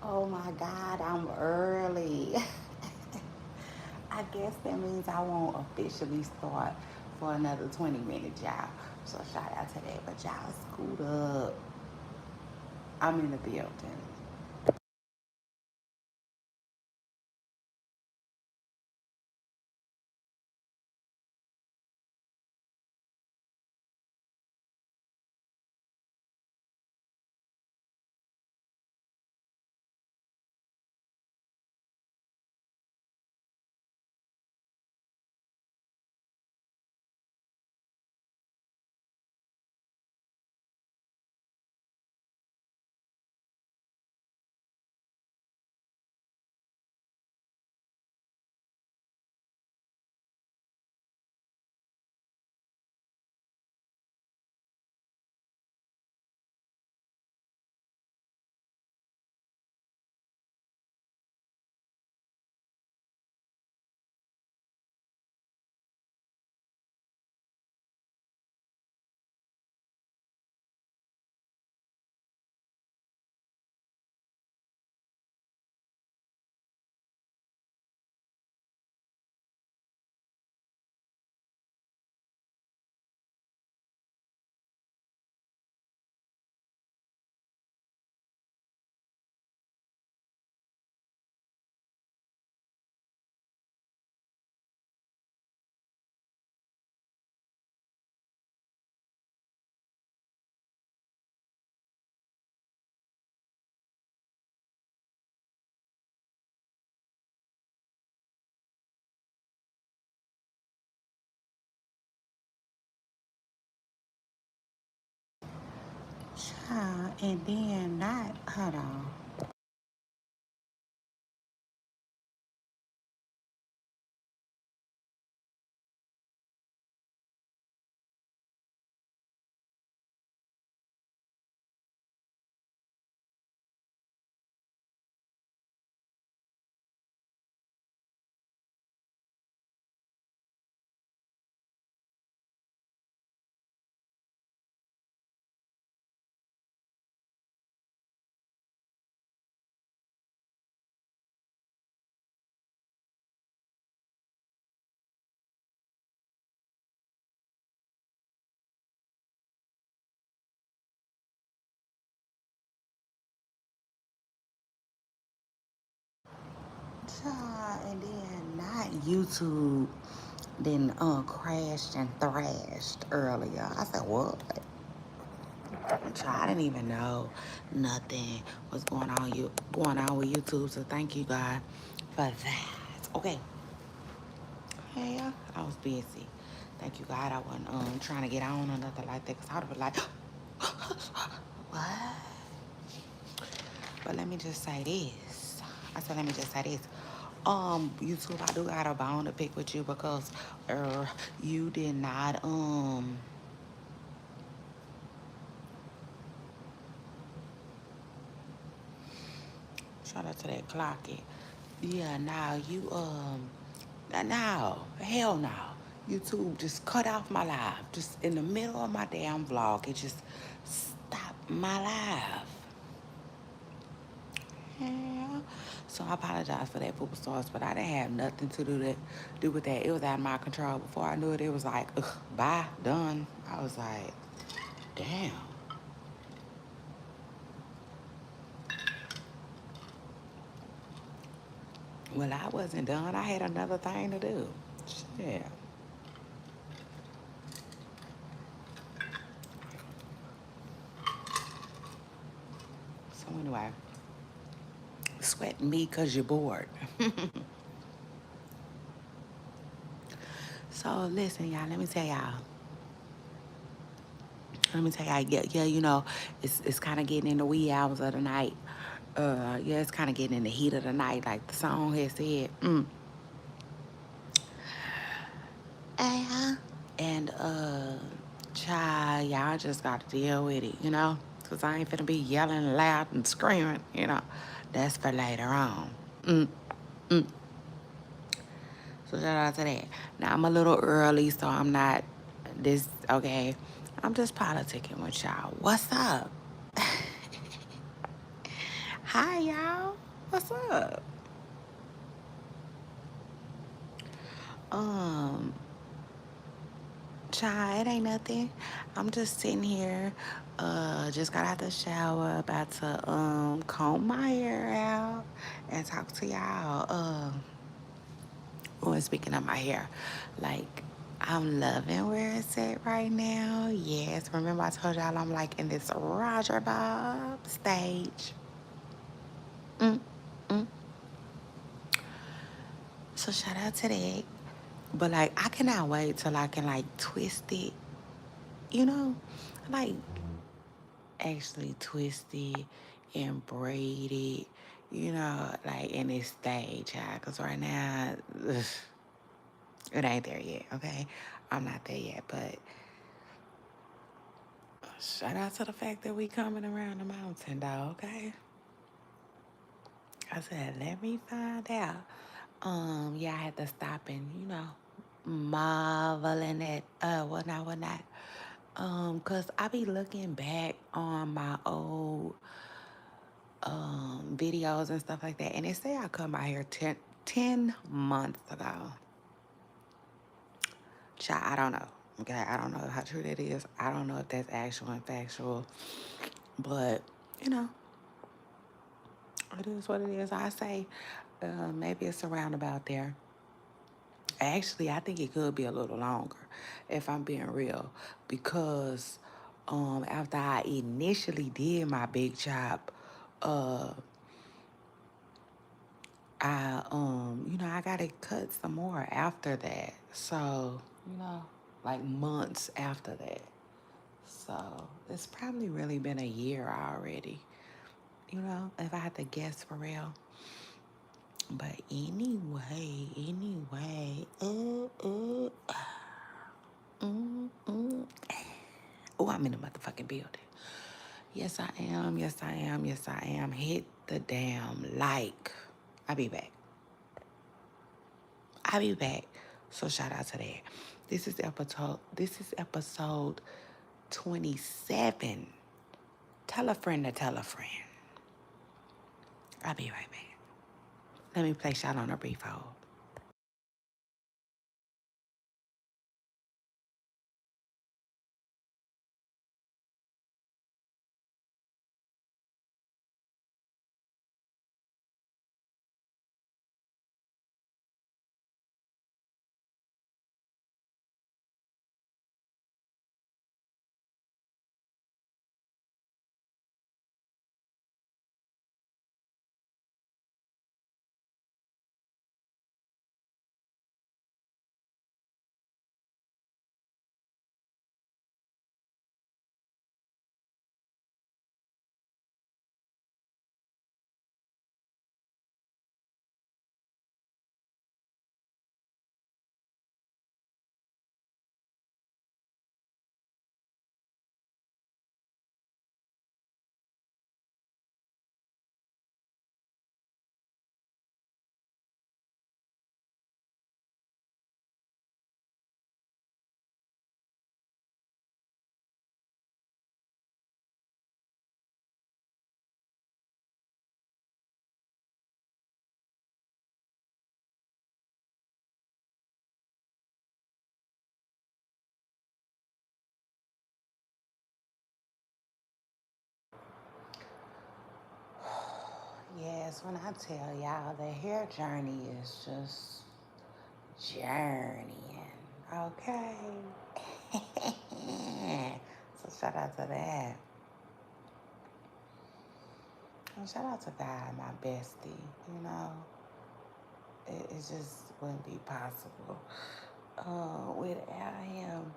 Oh my God, I'm early. I guess that means I won't officially start for another 20 minutes, y'all. So shout out to that. But y'all scoot up. I'm in the building. And then not, hold on. And then not YouTube then crashed and thrashed earlier. I said, what? I didn't even know nothing was going on with YouTube. So thank you God for that. Okay. Yeah, I was busy. Thank you God I wasn't trying to get on or nothing like that. Cause I would have been like, what? But let me just say this. I said, let me just say this. YouTube, I do got a bone to pick with you because you did not shout out to that clock it. Yeah, now you now hell no. YouTube just cut off my live. Just in the middle of my damn vlog. It just stopped my live. Yeah. So I apologize for that, Pooper Stars, but I didn't have nothing to do with that. It was out of my control. Before I knew it, it was like, ugh, bye, done. I was like, damn. Well, I wasn't done. I had another thing to do. Shit. So anyway, sweating me because you're bored. So listen, y'all, let me tell y'all. Yeah, you know, it's kind of getting in the wee hours of the night. Yeah, it's kind of getting in the heat of the night, like the song has said. And child, y'all just got to deal with it, you know, cause I ain't finna be yelling loud and screaming, you know. That's for later on. Mm. So shout out to that. Now I'm a little early, so I'm not this okay. I'm just politicking with y'all. What's up? Hi, y'all. What's up? Um, Child, it ain't nothing. I'm just sitting here. Just got out the shower, about to comb my hair out and talk to y'all. When speaking of my hair, like I'm loving where it's at right now. Yes, remember I told y'all I'm like in this Roger Bob stage. Mm, mm. So shout out to that. But like I cannot wait till I can like twist it, you know? Like actually twist it and braid it, like in this stage, child. Cause right now, ugh, it ain't there yet, okay? I'm not there yet, but shout out to the fact that we coming around the mountain, dog, okay? I said, let me find out. Yeah, I had to stop and, marveling at whatnot. Cause I be looking back on my old videos and stuff like that, and it say I cut my hair 10 months ago. Child, I don't know. Okay, I don't know how true that is. I don't know if that's actual and factual, but you know, it is what it is. I say maybe it's around about there. Actually, I think it could be a little longer, if I'm being real, because after I initially did my big chop, uh, I gotta cut some more after that. So, like months after that. So it's probably really been a year already, if I had to guess for real. But anyway, oh, I'm in the motherfucking building. Yes, I am. Yes, I am. Yes, I am. Hit the damn like. I'll be back. I'll be back. So shout out to that. This is episode 27. Tell a friend to tell a friend. I'll be right back. Let me place y'all on a brief hold. Yes, when I tell y'all the hair journey is just journeying, okay? So shout out to that. And shout out to God, my bestie. It just wouldn't be possible without him.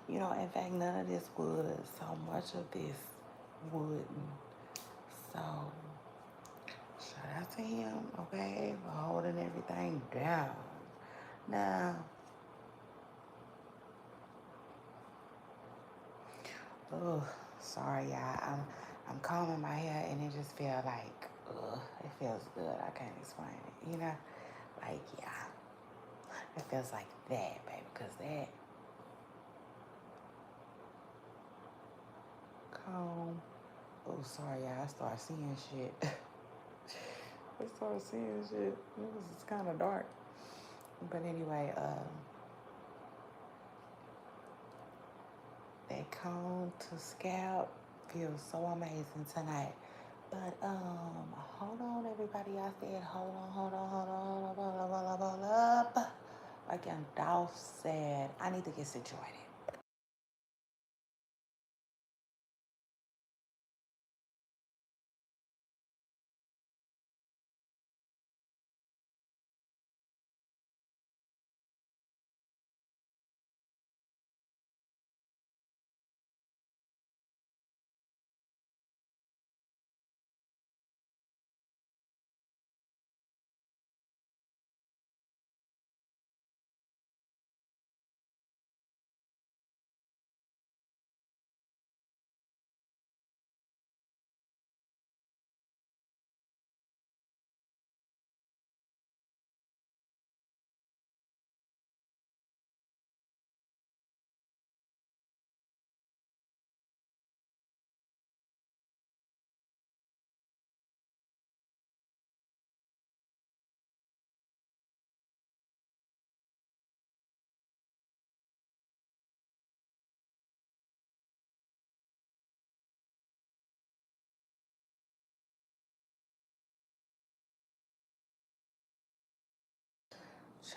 In fact, none of this would. So much of this wouldn't. So shout out to him, okay, for holding everything down. Now, oh, sorry, y'all. I'm combing my hair and it just feels like, it feels good. I can't explain it, Like, yeah, it feels like that, baby, because that comb. Oh, sorry, y'all. I start seeing shit. I started seeing shit. It was kind of dark. But anyway, that cone to scalp feels so amazing tonight. But hold on, everybody. I said, hold on, hold on, hold on, hold on, hold on, hold on, hold up. Like Dolph said, I need to get situated.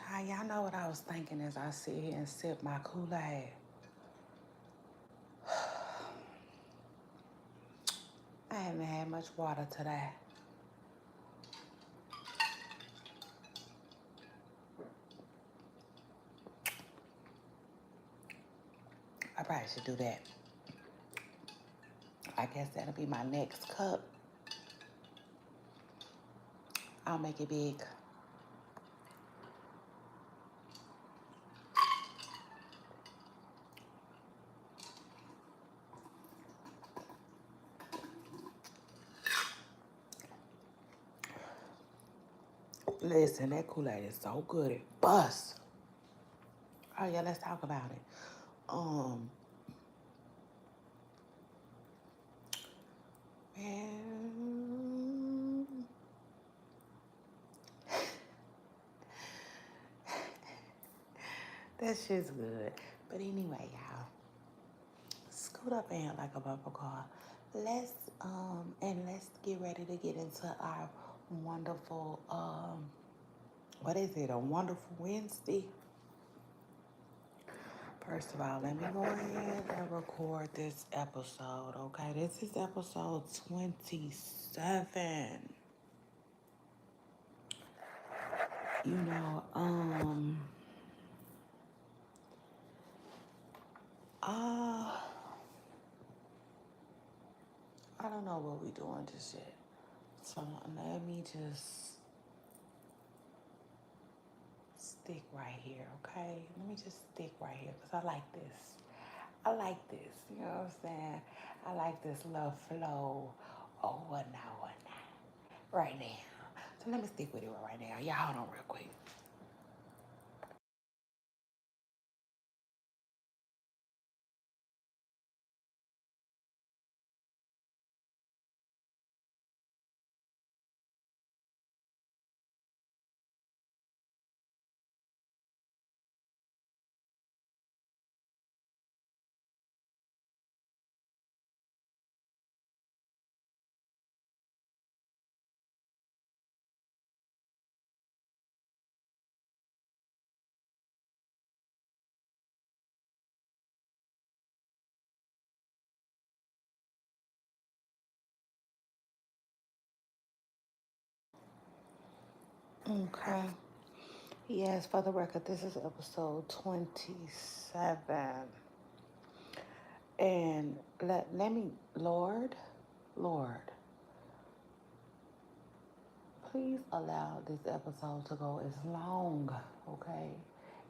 Child, y'all know what I was thinking as I sit here and sip my Kool-Aid. I haven't had much water today. I probably should do that. I guess that'll be my next cup. I'll make it big. Listen, that Kool-Aid is so good. It busts. Oh yeah, let's talk about it. Um, man, that shit's good. But anyway, y'all, scoot up in like a bumper car. Let's get ready to get into our wonderful what is it? A wonderful Wednesday. First of all, let me go ahead and record this episode, okay? This is episode 27. You know, uh, I don't know what we doing just yet. So let me just stick right here, okay? Let me just stick right here because I like this. I like this, you know what I'm saying? I like this little flow. Oh, what now, what now? Right now. So let me stick with it right now. Y'all hold on real quick. Okay. Yes, for the record, this is episode 27. And let me, Lord, please allow this episode to go as long, okay,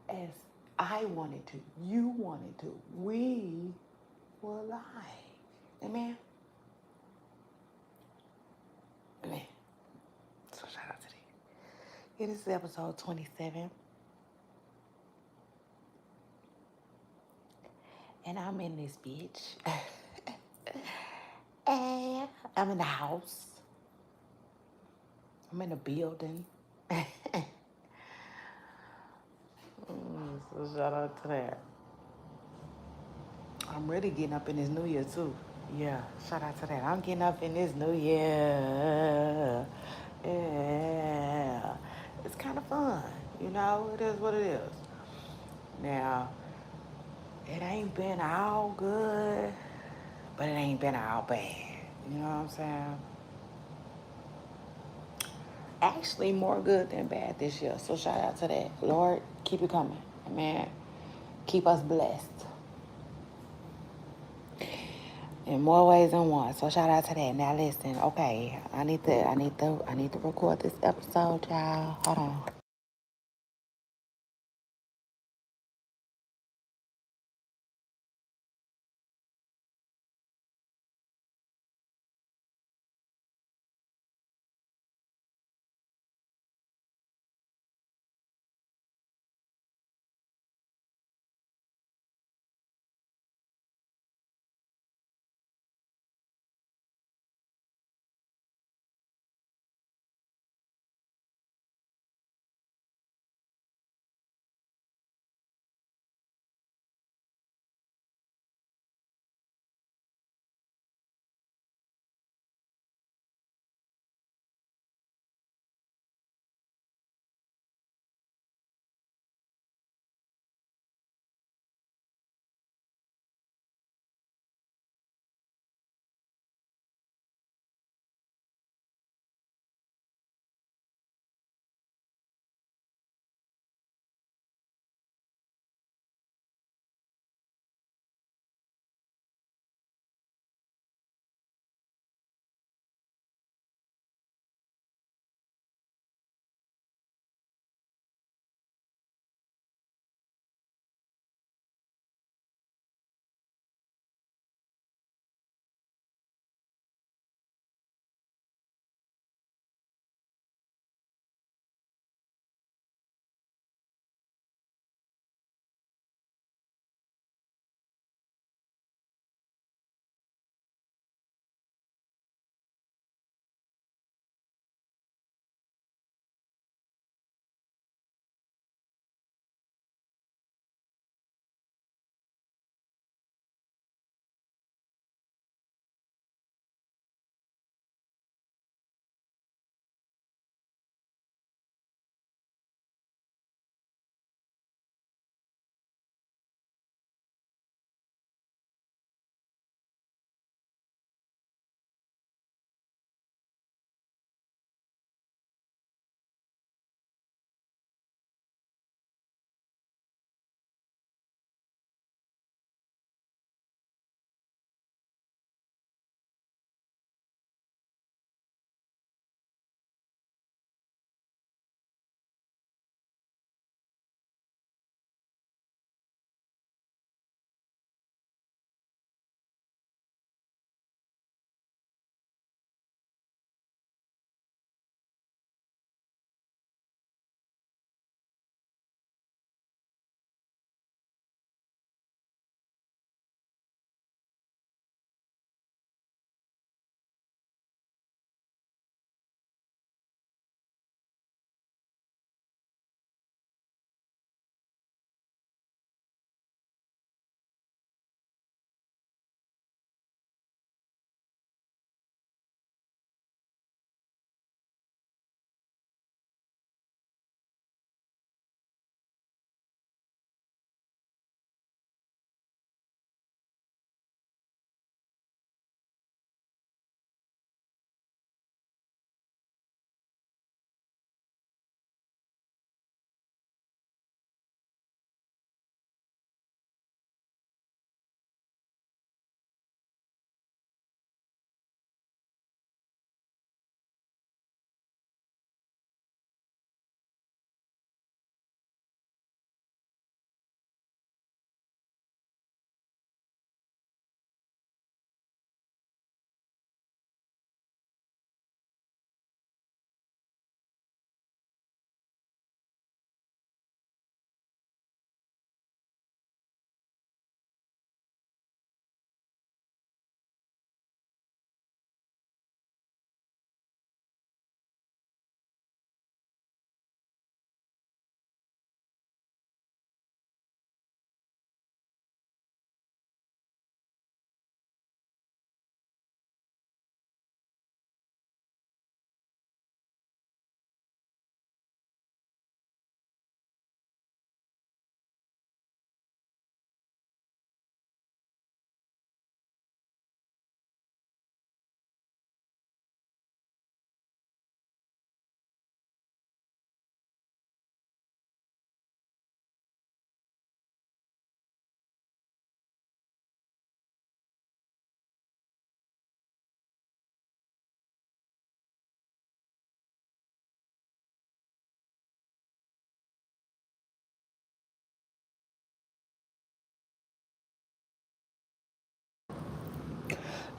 as I wanted to, you wanted to, we were alive. Amen? Amen. So shout out to that. Yeah, this is episode 27. And I'm in this bitch. And I'm in the house. I'm in a building. So shout out to that. I'm really getting up in this new year too. Yeah, shout out to that. I'm getting up in this new year. Yeah. It's kind of fun. You know, it is what it is. Now, it ain't been all good, but it ain't been all bad. You know what I'm saying? Actually, more good than bad this year. So shout out to that. Lord, keep it coming. Amen. Keep us blessed in more ways than one. So shout out to that. Now listen, okay, I need to record this episode, y'all. Hold on.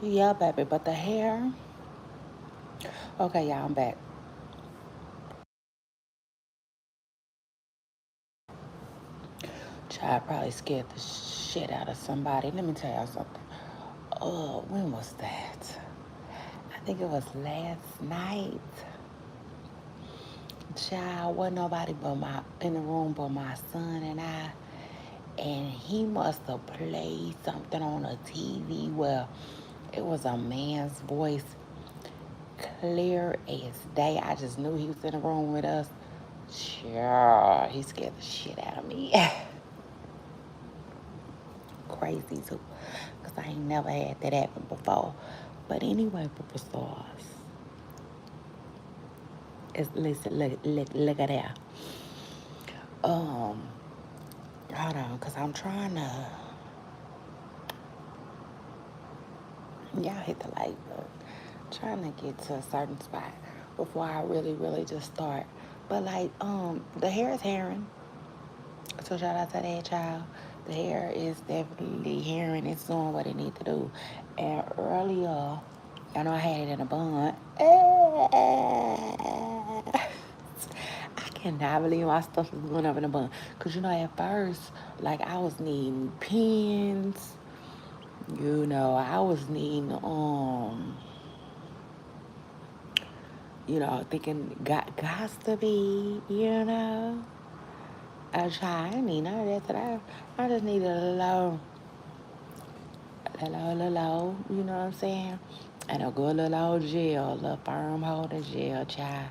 Yeah, baby, but the hair. Okay, y'all, I'm back. Child probably scared the shit out of somebody. Let me tell y'all something. When was that? I think it was last night. Child, wasn't nobody but my in the room but my son and I. And he must have played something on a TV where it was a man's voice, clear as day. I just knew he was in the room with us. Sure, he scared the shit out of me. Crazy too, because I ain't never had that happen before. But anyway, superstars, listen, look at that. Um, Hold on, because I'm trying to, y'all hit the like button. Trying to get to a certain spot before I really just start. But like, the hair is hairing. So shout out to that child. The hair is definitely hairing. It's doing what it needs to do. And earlier, I know I had it in a bun. I cannot believe my stuff is going up in a bun. Cause you know at first, like I was needing pins. You know, I was needing thinking got to be, I didn't need none of that today. I just needed a low, you know what I'm saying? And a good little old gel, a little firm holding gel, child.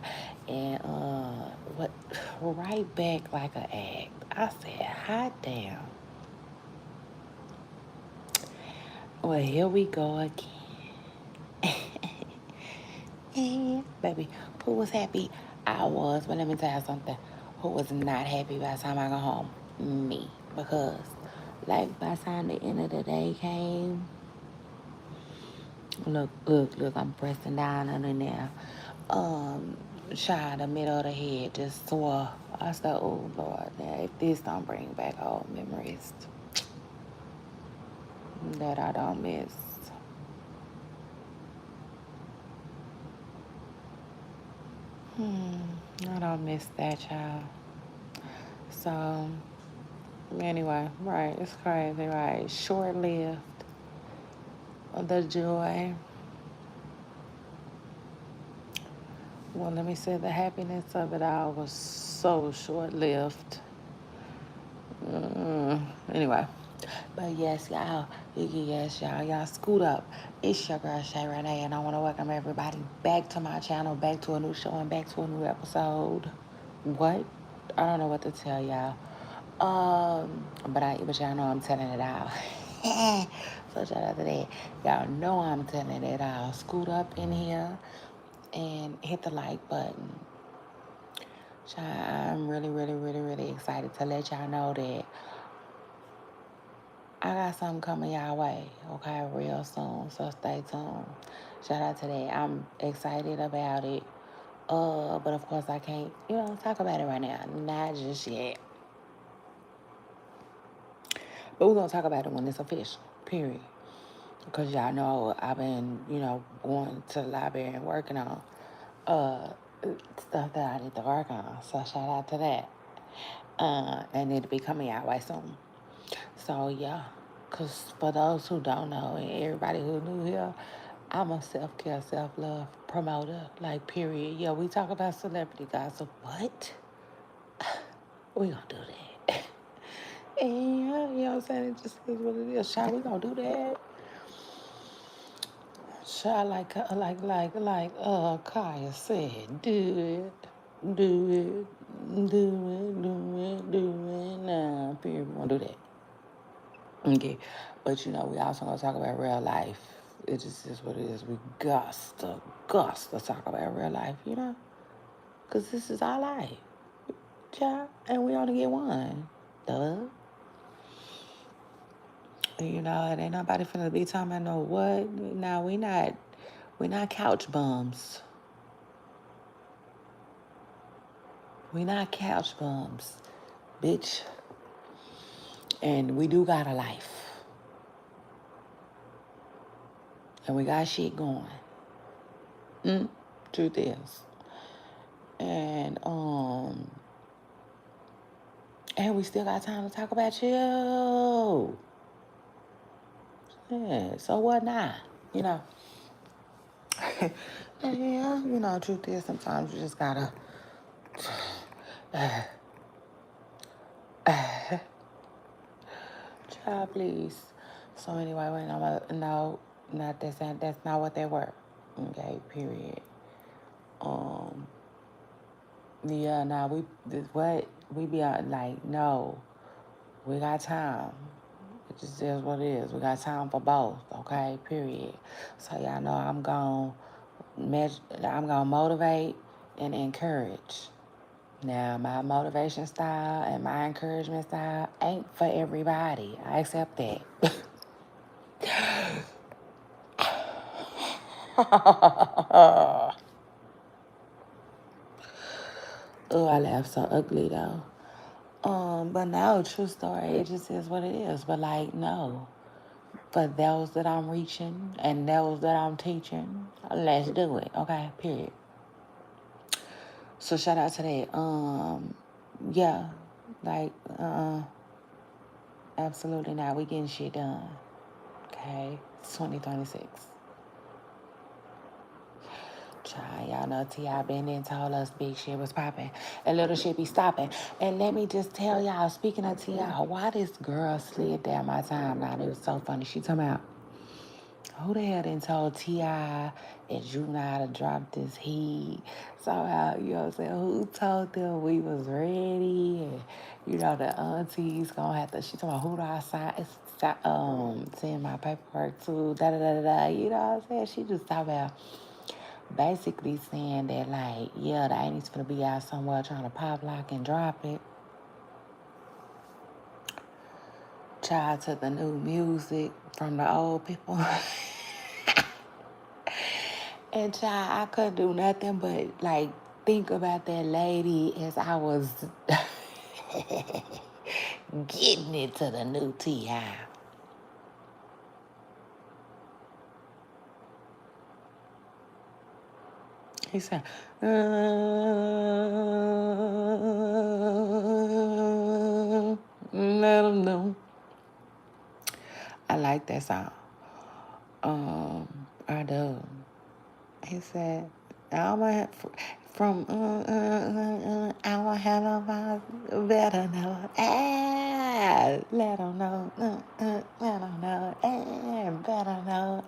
And what right back like an act. I said, hot damn. Well, here we go again. Baby, who was happy? I was, but let me tell you something. Who was not happy by the time I got home? Me. Because, like, by the time the end of the day came, look, I'm pressing down under there. Child, the middle of the head just sore. I said, oh, Lord, now, if this don't bring back old memories that I don't miss. I don't miss that, child. So, anyway, right, it's crazy, right? Short lived. The joy. Well, let me say the happiness of it all was so short lived. Anyway, but yes, y'all, y'all scoot up. It's your girl Shay Renee, and I want to welcome everybody back to my channel, back to a new show, and back to a new episode. What? I don't know what to tell y'all. But y'all know I'm telling it all. So shout out to that. Y'all know I'm telling it all. Scoot up in here and hit the like button. I'm really excited to let y'all know that I got something coming y'all way, okay, real soon. So stay tuned. Shout out to that. I'm excited about it. But of course I can't, talk about it right now. Not just yet. But we're gonna talk about it when it's official. Period. Because y'all know I've been, going to the library and working on uh stuff that I need to work on. So shout out to that. And it'll be coming out way soon. So yeah. Cause for those who don't know and everybody who new here, I'm a self-care, self-love promoter. Like period. Yeah, we talk about celebrity gossip. What? We gonna do that. And yeah, you know what I'm saying? It just is what it is. Shall we gonna do that? Child, Kaya said, do it, do it, do it now. Period. We gonna do that. Okay, but we also gonna talk about real life. It just is what it is. We got to talk about real life, cause this is our life, child, and we only get one. Duh. It ain't nobody finna be talking about no what. Now we not couch bums. We not couch bums, bitch. And we do got a life. And we got shit going. Truth is. And and we still got time to talk about you. Yeah, so what now? You know. Yeah, truth is sometimes you just gotta child, please. So anyway, wait, no, not that's not what they were. Okay, period. Um, yeah, now we be out like, no, we got time. It just is what it is. We got time for both, okay, period. So y'all know I'm gonna motivate and encourage. Now, my motivation style and my encouragement style ain't for everybody. I accept that. Oh, I laugh so ugly though. But no, true story. It just is what it is. But like, no, for those that I'm reaching and those that I'm teaching, let's do it. Okay, period. So shout out to that. Yeah, like, absolutely not. We getting shit done. Okay, it's 2026. Child, y'all know T.I. been in told us big shit was popping and little shit be stopping. And let me just tell y'all, speaking of T.I., why this girl slid down my timeline. It was so funny. She talking about, who the hell done told T.I. and Juvenile to drop this heat? So, you know what I'm saying? Who told them we was ready? And, the aunties gonna have to, she talking about who do I send my paperwork to, da-da-da-da-da. You know what I'm saying? She just talking about basically saying that, like, yeah, the ain't gonna be out somewhere trying to pop, lock, and drop it. Child to the new music from the old people. And child, I couldn't do nothing but, like, think about that lady as I was getting it to the new T.I. He said, let him know. I like that song. I do. He said, I'ma have from I'ma have nobody better know. Let him know. Let him know. Better know.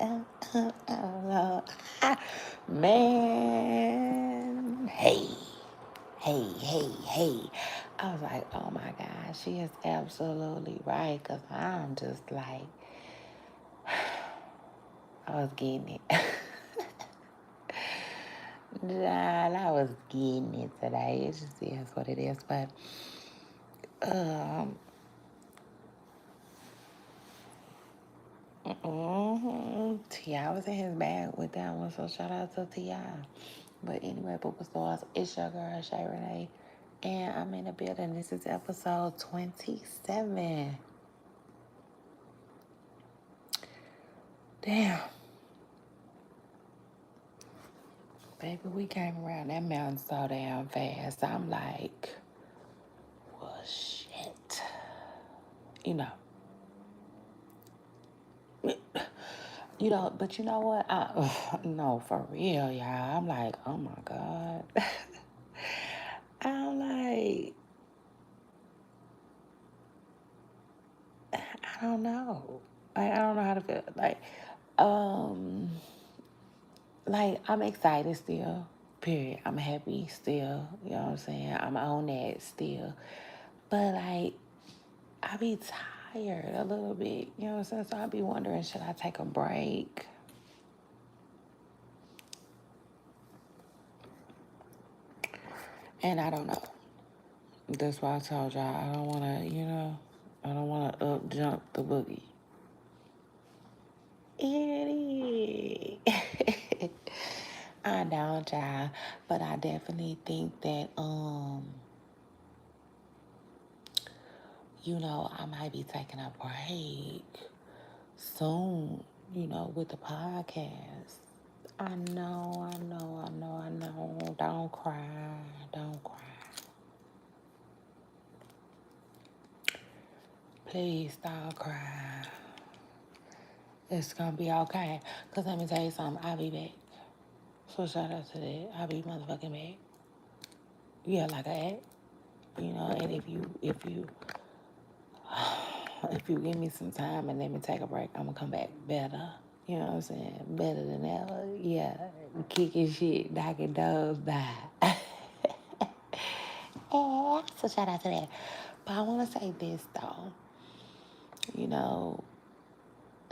Know. Man, hey. Hey. I was like, oh my God, she is absolutely right. Because I'm just like, I was getting it. I was getting it today. It just is what it is. But T.I. was in his bag with that one, so shout out to T.I. But anyway, Booba Stars, it's your girl, Shay Renee. And I'm in the building. This is episode 27. Damn. Baby, we came around that mountain so damn fast. I'm like, well, shit. You know. But you know what? No, for real, y'all. I'm like, oh my God. I'm like, I don't know. I don't know how to feel. Um, I'm excited still. Period. I'm happy still. You know what I'm saying? I'm on that still. But I be tired a little bit. You know what I'm saying? So I be wondering, should I take a break? And I don't know. That's why I told y'all I don't want to, I don't want to up jump the boogie. Idiot. I don't, y'all. But I definitely think that, I might be taking a break soon. with the podcast. I know. Don't cry. Don't cry. Please don't cry. It's gonna be okay. Cause let me tell you something, I'll be back. So shout out to that. I'll be motherfucking back. Yeah, like I act. And if you give me some time and let me take a break, I'm gonna come back better. You know what I'm saying? Better than ever. Yeah. Kicking shit, knocking doors by. So shout out to that. But I wanna say this though. You know,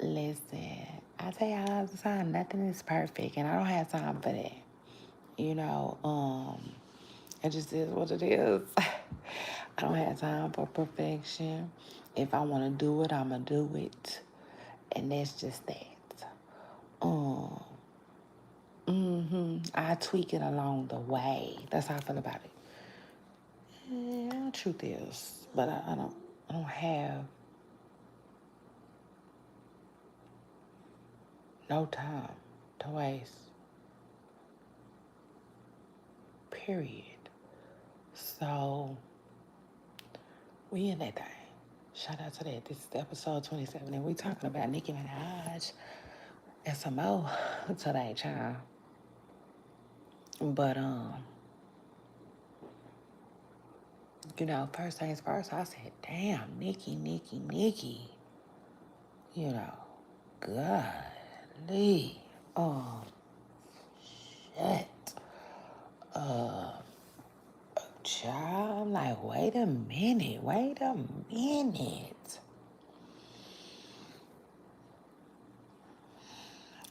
listen, I tell y'all all the time, nothing is perfect and I don't have time for that. You know, it just is what it is. I don't have time for perfection. If I want to do it, I'm going to do it. And that's just that. Um, I tweak it along the way. That's how I feel about it. Yeah, truth is, but I don't have no time to waste. Period. So we in that thing. Shout out to that. This is episode 27, and we talking about Nicki Minaj and some more today, child. But first things first, I said, damn, Nicki. You know, golly. Shit. Child, I'm like, wait a minute.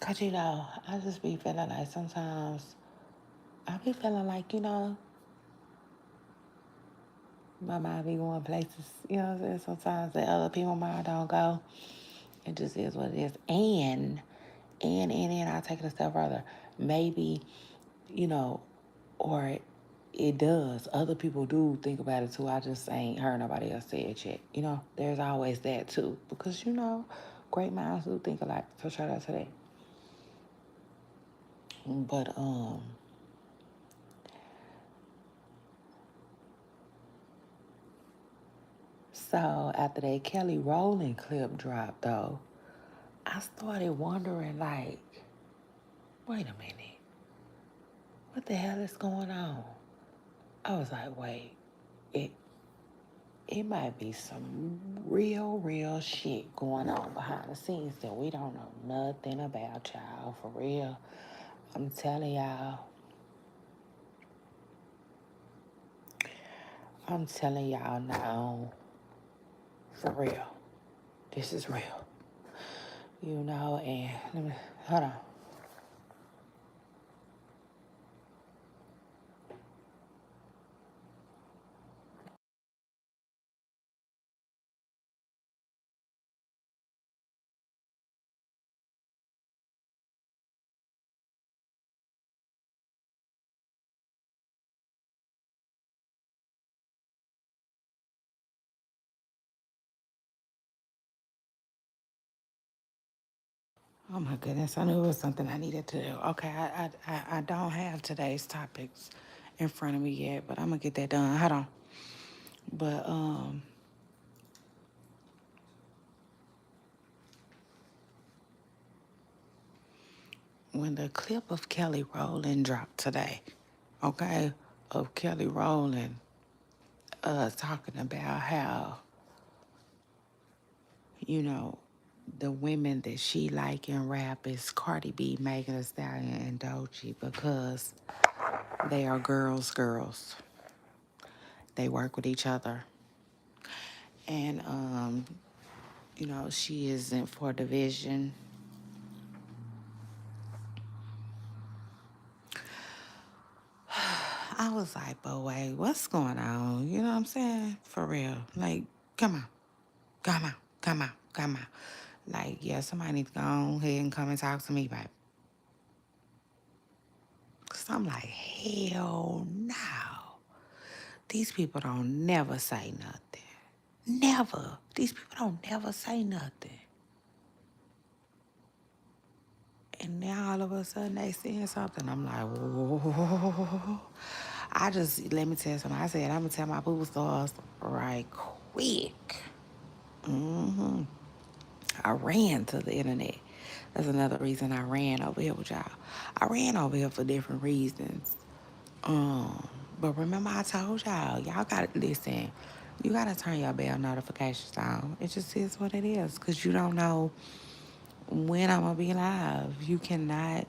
Cause I just be feeling like sometimes I be feeling like, my mind be going places, what I'm saying? Sometimes the other people mind don't go. It just is what it is. And I'll take it a step further. Maybe, you know, or it does. Other people do think about it too. I just ain't heard nobody else say it yet. There's always that too. Because, great minds do think alike. So shout out to that. But so after that Kelly Rowland clip dropped though, I started wondering like, wait a minute, what the hell is going on? I was like, wait, it it might be some real shit going on behind the scenes that we don't know nothing about, y'all. For real. I'm telling y'all. I'm telling y'all now. For real. This is real. And let me hold on. Oh my goodness, I knew it was something I needed to do. Okay, I don't have today's topics in front of me yet, but I'm gonna get that done. Hold on. But when the clip of Kelly Rowland dropped today, okay, of Kelly Rowland talking about how, you know, the women that she like in rap is Cardi B, Megan Thee Stallion, and Doechii because they are girls. They work with each other. And, she isn't for division. I was like, but wait, what's going on? You know what I'm saying? For real. Like, come on. Come on. Like, yeah, somebody needs to go ahead and come and talk to me, babe. Cause I'm like, hell no. These people don't never say nothing. Never. These people don't never say nothing. And now all of a sudden they saying something. I'm like, whoa. Let me tell you something. I said, I'm going to tell my boo stars right quick. hmm I ran to the internet. That's another reason I ran over here with y'all. I ran over here for different reasons. Um, but remember I told y'all gotta listen. You gotta turn your bell notifications on. It just is what it is, cause you don't know when I'm gonna be live. You cannot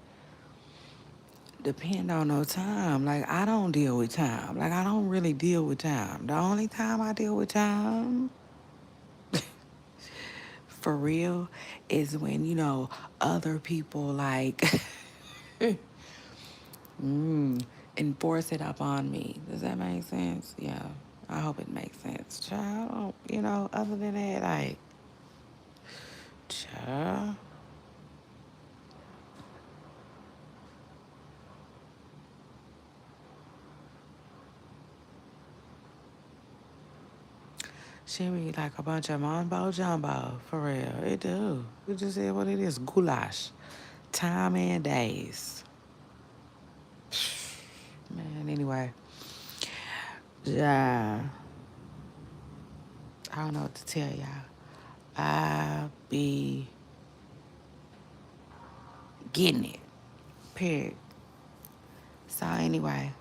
depend on no time. Like I don't deal with time. Like I don't really deal with time. The only time I deal with time, for real, is when other people like enforce it up on me. Does that make sense? Yeah. I hope it makes sense. Child, other than that, like, child. She be like a bunch of mumbo jumbo, for real. It do. It just is what it is. Goulash. Time and days. Man, anyway. Yeah. I don't know what to tell y'all. I be getting it. Period. So anyway,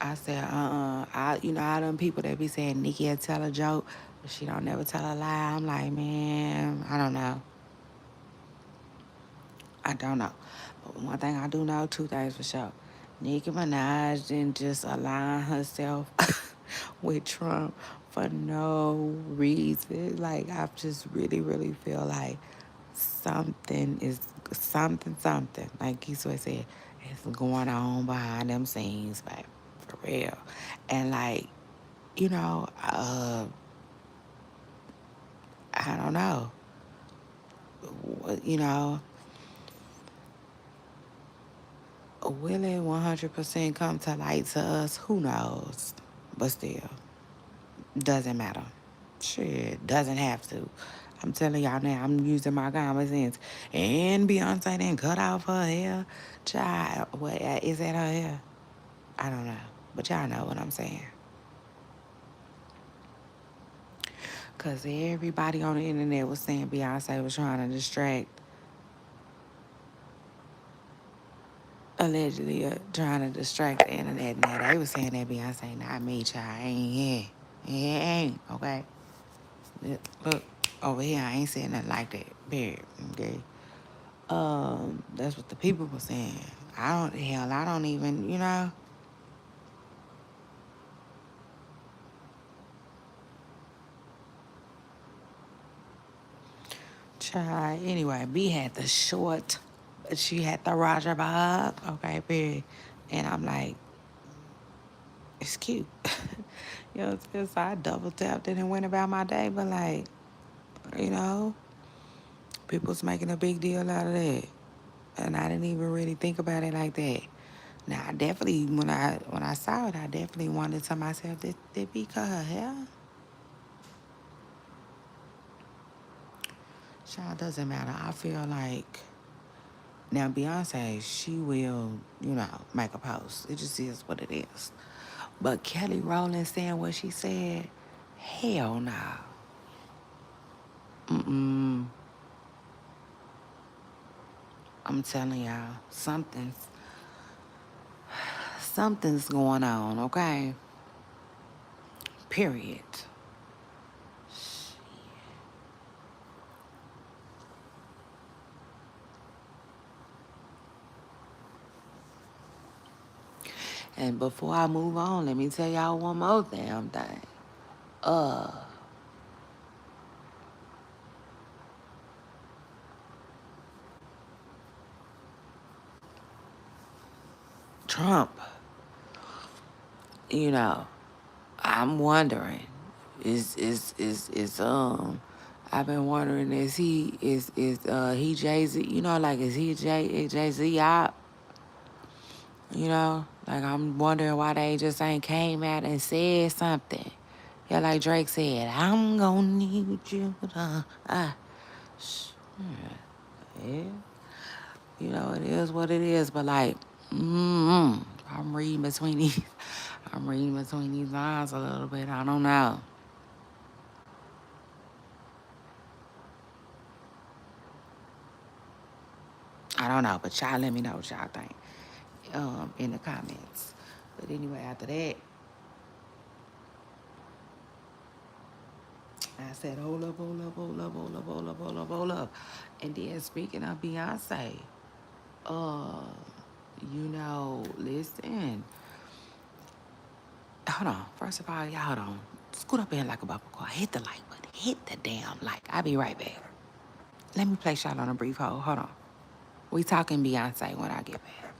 I said, all them people that be saying Nicki will tell a joke, but she don't never tell a lie. I'm like, man, I don't know. I don't know. But one thing I do know, two things for sure. Nicki Minaj didn't just align herself with Trump for no reason. Like, I just really, really feel like something is something. Like Keisha said, it's going on behind them scenes, babe. For real. And like, I don't know. You know, will it 100% come to light to us? Who knows? But still, doesn't matter. Shit, doesn't have to. I'm telling y'all now, I'm using my common sense. And Beyonce didn't cut off her hair. Child, what is that her hair? I don't know. But y'all know what I'm saying. Because everybody on the internet was saying Beyonce was trying to distract, allegedly trying to distract the internet. Now, they was saying that Beyonce not me, child. Ain't, okay? Look, over here, I ain't saying nothing like that, period, okay? That's what the people were saying. I don't even, Child, anyway, B had the short, she had the Roger Bob, okay, period. And I'm like, it's cute. So I double tapped it and went about my day, but like, you know, people's making a big deal out of that. And I didn't even really think about it like that. Now, I definitely, when I saw it, I definitely wondered to myself, did B cut her hair? Child, doesn't matter. I feel like now Beyonce, she will, make a post. It just is what it is. But Kelly Rowland saying what she said, hell no. Mm-mm. I'm telling y'all, something's going on, okay? Period. And before I move on, let me tell y'all one more damn thing. Uh, Trump, you know, I'm wondering, I've been wondering, he Jay-Z, like, is he Jay-Z out? Like, I'm wondering why they just ain't came out and said something. Yeah, like Drake said, I'm gonna need you to, Yeah, you know, it is what it is. But like, mm, I'm reading between these, I'm reading between these lines a little bit. I don't know. I don't know, but y'all let me know what y'all think in the comments. But anyway, after that, I said, hold up, hold up, hold up, hold up, hold up, hold up, hold up. And then speaking of Beyonce, uh, listen, hold on. First of all, y'all hold on. Scoot up in like a bubble car. Hit the like button. Hit the damn like. I'll be right back. Let me place y'all on a brief hold. Hold on. We talking Beyonce when I get back.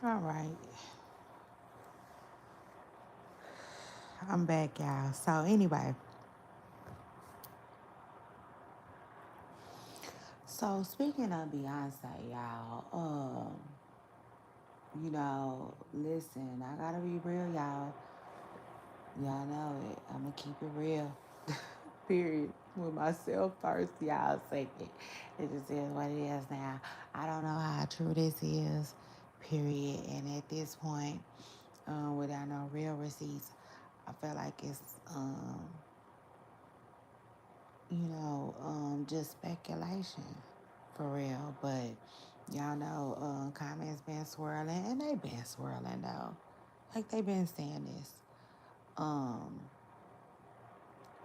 All right. I'm back, y'all. So anyway, so speaking of Beyonce, y'all, listen, I gotta be real, y'all. Y'all know it. I'ma keep it real. Period. With myself first, y'all second. It just is what it is now. I don't know how true this is. Period. And at this point, without no real receipts, I feel like it's just speculation for real. But y'all know comments been swirling and they been swirling though. Like they been saying this. Um,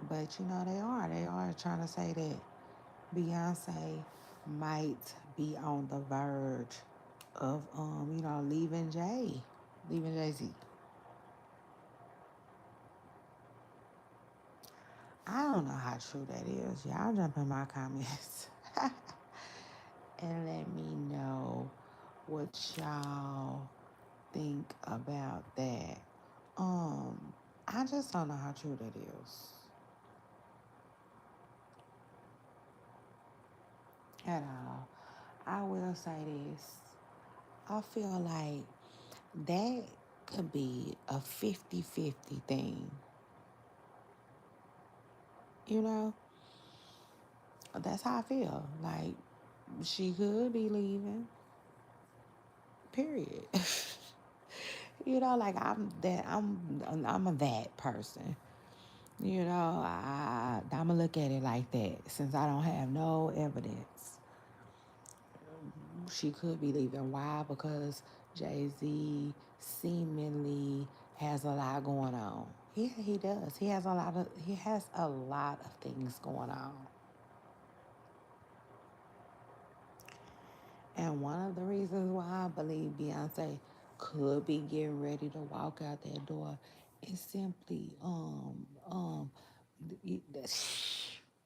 but they are trying to say that Beyonce might be on the verge of leaving Jay-Z. I don't know how true that is. Y'all jump in my comments and let me know what y'all think about that. I just don't know how true that is at all. I will say this. I feel like that. could be a 50-50 thing. You know, that's how I feel. Like, she could be leaving, period. You know, like I'm a that person. You know, I'ma look at it like that. Since I don't have no evidence, she could be leaving. Why? Because Jay-Z seemingly has a lot going on. Yeah, he does. He has a lot of things going on. And one of the reasons why I believe Beyonce could be getting ready to walk out that door is simply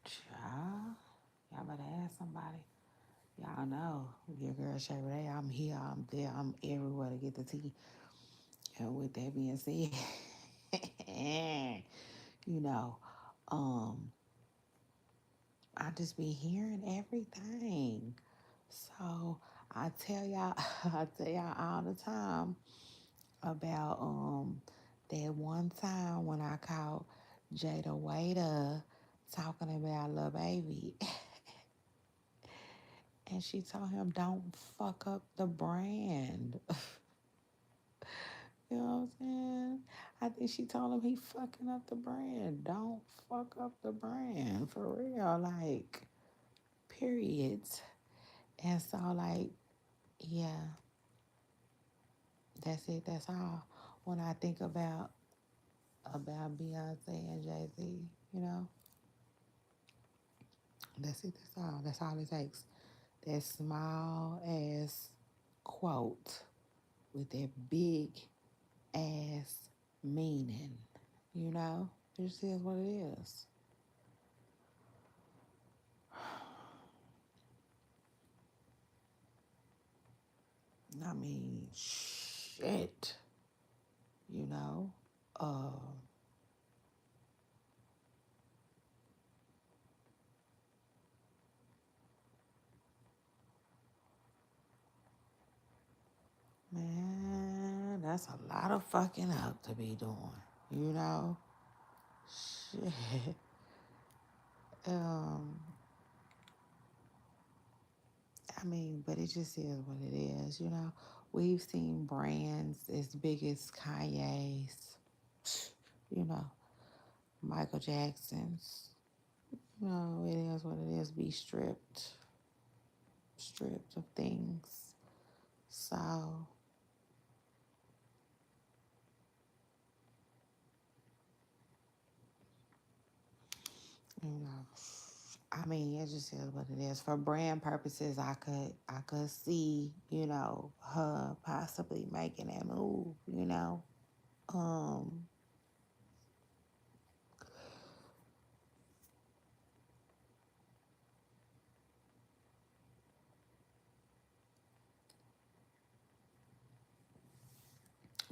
child, y'all better ask somebody. Y'all know your girl Shay Ray, I'm here, I'm there, I'm everywhere to get the tea. And with that being said, you know, um, I just be hearing everything. So I tell y'all, I tell y'all all the time about that one time when I caught Jada Waiter talking about Lil Baby, and she told him, "Don't fuck up the brand." You know what I'm saying? I think she told him he fucking up the brand. Don't fuck up the brand for real, like periods. And so, like, yeah, that's it. That's all. When I think about Beyonce and Jay Z, you know, that's it. That's all. That's all it takes. That small ass quote with that big ass meaning. You know, it just is what it is. I mean, shit. You know, uh, man, that's a lot of fucking up to be doing. You know, shit. Um, I mean, but it just is what it is. You know, we've seen brands as big as Kanye's. You know, Michael Jackson's. You know, it is what it is. Be stripped of things. So, you know, I mean, it just is what it is. For brand purposes, I could see, you know, her possibly making that move, you know. Um,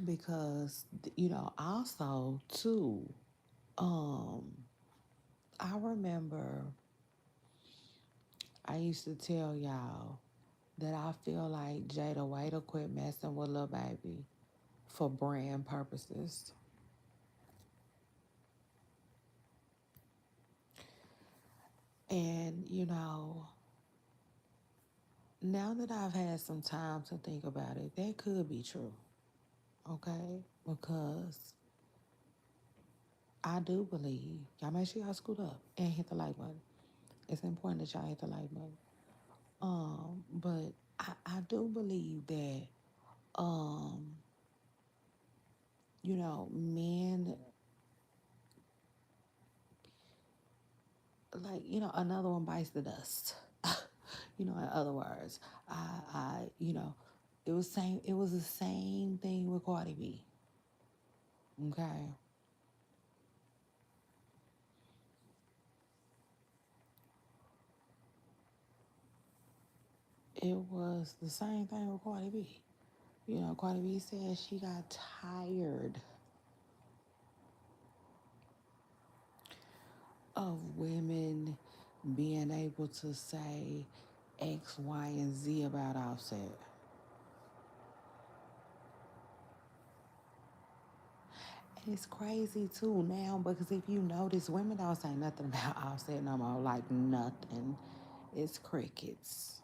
because you know, also too, um, I remember I used to tell y'all that I feel like Jada Waiter quit messing with Lil Baby for brand purposes. And, you know, now that I've had some time to think about it, that could be true, okay? Because I do believe, y'all make sure y'all scoot up and hit the like button. It's important that y'all hit the like button. But I do believe that, um, you know, men, like, you know, another one bites the dust. You know, in other words, you know, it was the same thing with Cardi B. Okay. It was the same thing with Cardi B. You know, Cardi B said she got tired of women being able to say X, Y, and Z about Offset. it's crazy too now because if you notice, women don't say nothing about Offset no more. Like nothing. It's crickets.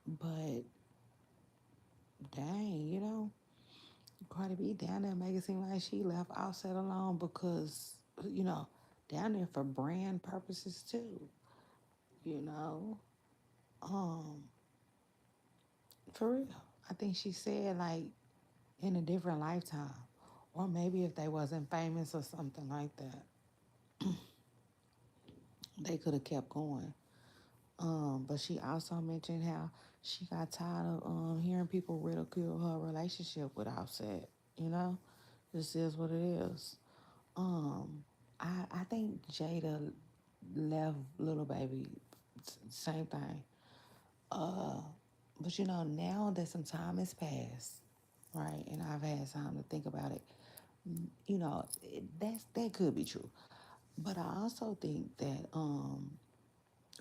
But dang, Cardi B down there make it seem like she left Offset alone because, down there for brand purposes too. You know, um, for real. I think she said like in a different lifetime, or maybe if they wasn't famous or something like that, they could have kept going. But she also mentioned how she got tired of hearing people ridicule her relationship with Offset. You know, this is what it is. Um, I think Jada left Little Baby, same thing. Uh, but now that some time has passed, right, and I've had time to think about it, that could be true. But I also think that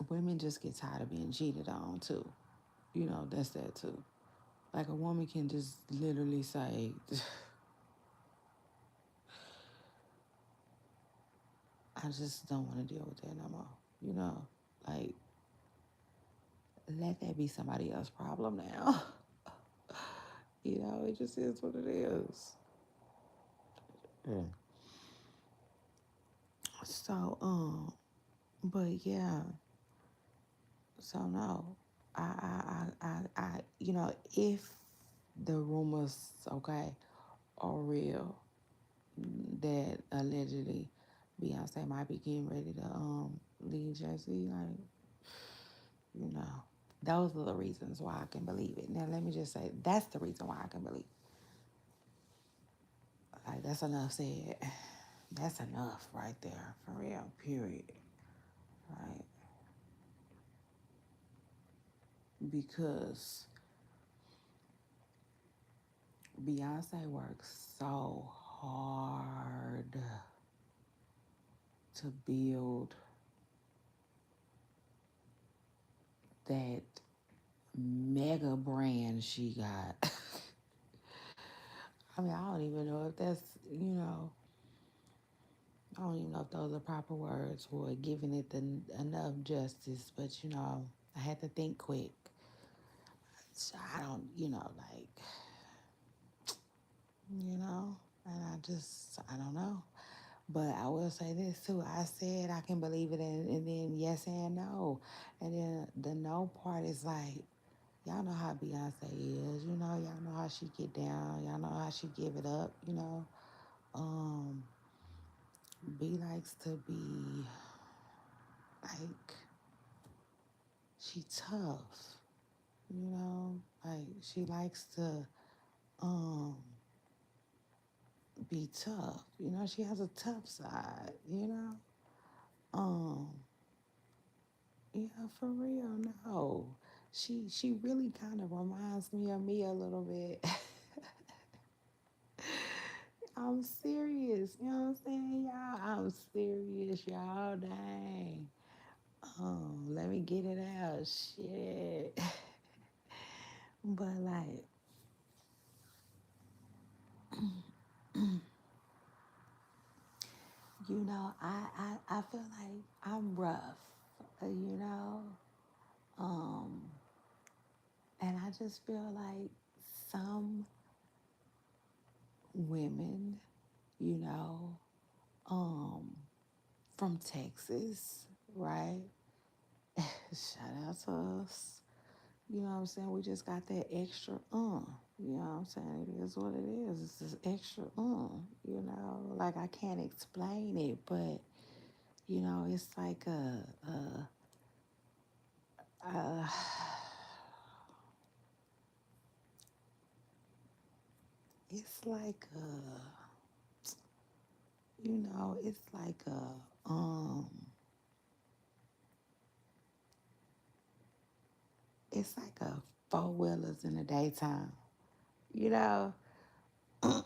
women just get tired of being cheated on too. That's that too. Like a woman can just literally say, I just don't want to deal with that no more. You know, like let that be somebody else's problem now. It just is what it is. Yeah. So, but yeah, so no, if the rumors, okay, are real, that allegedly Beyonce might be getting ready to leave Jay-Z, like, you know, those are the reasons why I can believe it. Now let me just say that's the reason why I can believe it. Like that's enough said. That's enough right there, for real, period. Right? Because Beyonce works so hard to build that mega brand she got. I mean, I don't even know if that's, I don't even know if those are proper words for giving it enough justice, but I had to think quick. So I don't, like, and I don't know. But I will say this too. I said I can believe it, and then yes and no. And then the no part is like, y'all know how Beyonce is. Y'all know how she get down. Y'all know how she give it up. Um, B likes to be like, she tough. Like she likes to um be tough. She has a tough side. Um, yeah, for real, no. She really kind of reminds me of me a little bit. I'm serious. You know what I'm saying, y'all? I'm serious, y'all. Dang. Let me get it out. Shit. But like, I feel like I'm rough, you know? Um, and I just feel like some women, you know, um, from Texas, right? Shout out to us. You know what I'm saying? We just got that extra, you know what I'm saying? It is what it is. It's this extra, like I can't explain it, but, it's like a it's like it's like it's like a four-wheelers in the daytime, you know? The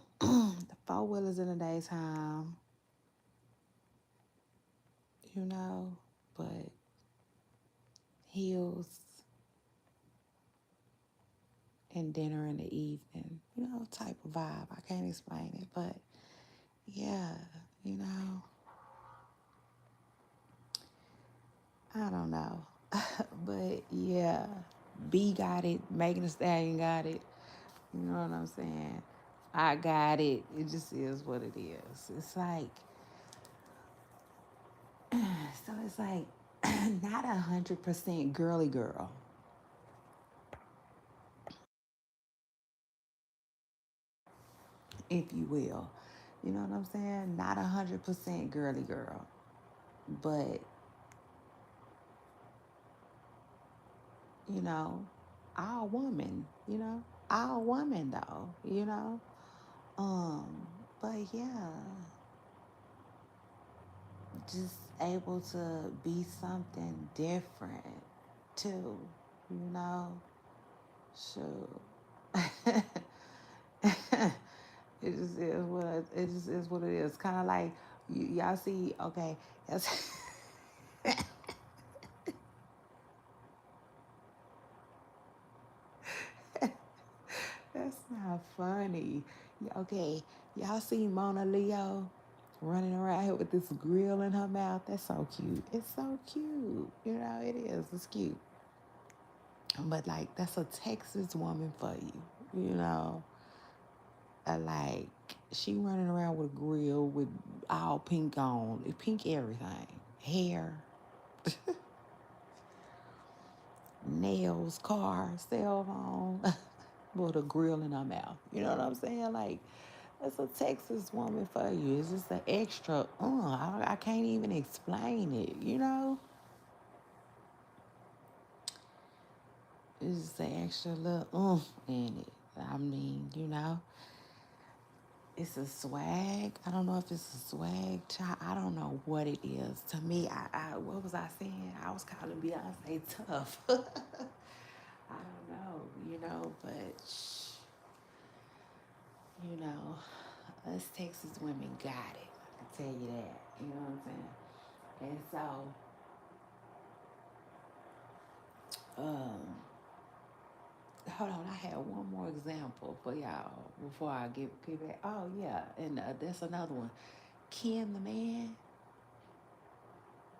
four-wheelers in the daytime, you know, but heels and dinner in the evening, type of vibe. I can't explain it, but yeah, you know, I don't know. But yeah, B got it, Megan Thee Stallion got it. You know what I'm saying? I got it. It just is what it is. It's like, so it's like not 100% girly girl, if you will. You know what I'm saying? Not 100% girly girl, but you know, all woman. All woman though. But yeah, just able to be something different too. You know, sure. It just is what it is. Kind of like y'all see. Okay, that's that's not funny. Okay, y'all see Mona Leo running around here with this grill in her mouth. That's so cute. It's so cute. It is. It's cute. But like that's a Texas woman for you. You know, like she running around with a grill with all pink on, pink everything, hair, nails, car, cell phone, with a grill in her mouth. You know what I'm saying? Like that's a Texas woman for you. It's just an extra. I can't even explain it. It's just an extra little in it. I mean, it's a swag. I don't know if it's a swag, child. I don't know what it is. To me, what was I saying? I was calling Beyonce tough. I don't know, but you know, us Texas women got it. I can tell you that. You know what I'm saying? And so, hold on, I had one more example for y'all before I get back. Oh yeah, and that's another one. Ken the Man.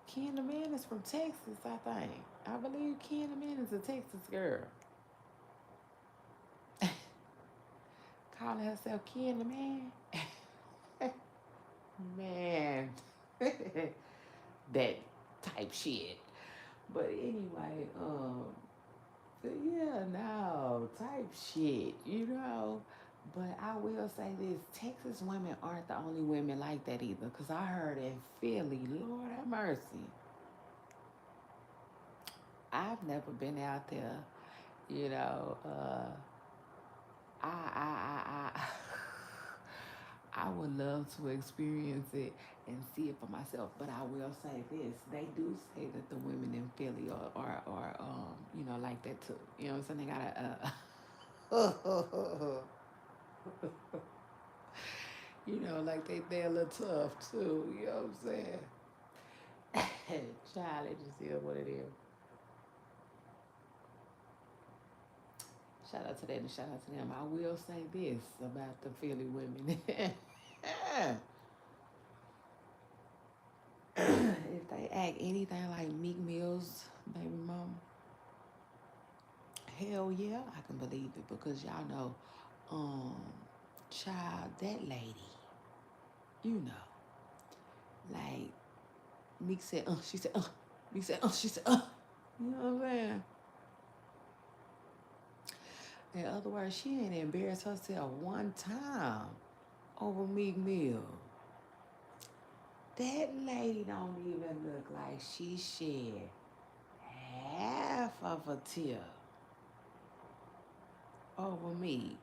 Ken the Man is from Texas, I think. I believe Ken the Man is a Texas girl. Calling herself Ken the Man. Man. That type shit. But anyway, yeah, no, type shit. But I will say this, Texas women aren't the only women like that either. Because I heard in Philly, Lord have mercy. I've never been out there, you know. I I would love to experience it and see it for myself. But I will say this: they do say that the women in Philly are like that too. You know what I'm saying? They gotta like they're a little tough too. You know what I'm saying? Child, it just is what it is. Shout out to that and shout out to them. I will say this about the Philly women. If they act anything like Meek Mill's baby mama, hell yeah, I can believe it because y'all know, um, child, that lady, you know, like Meek said, she said, Meek said, she said, you know what I'm saying? In other words, she ain't embarrassed herself one time over Meek Mill. That lady don't even look like she shed half of a tear over Meek.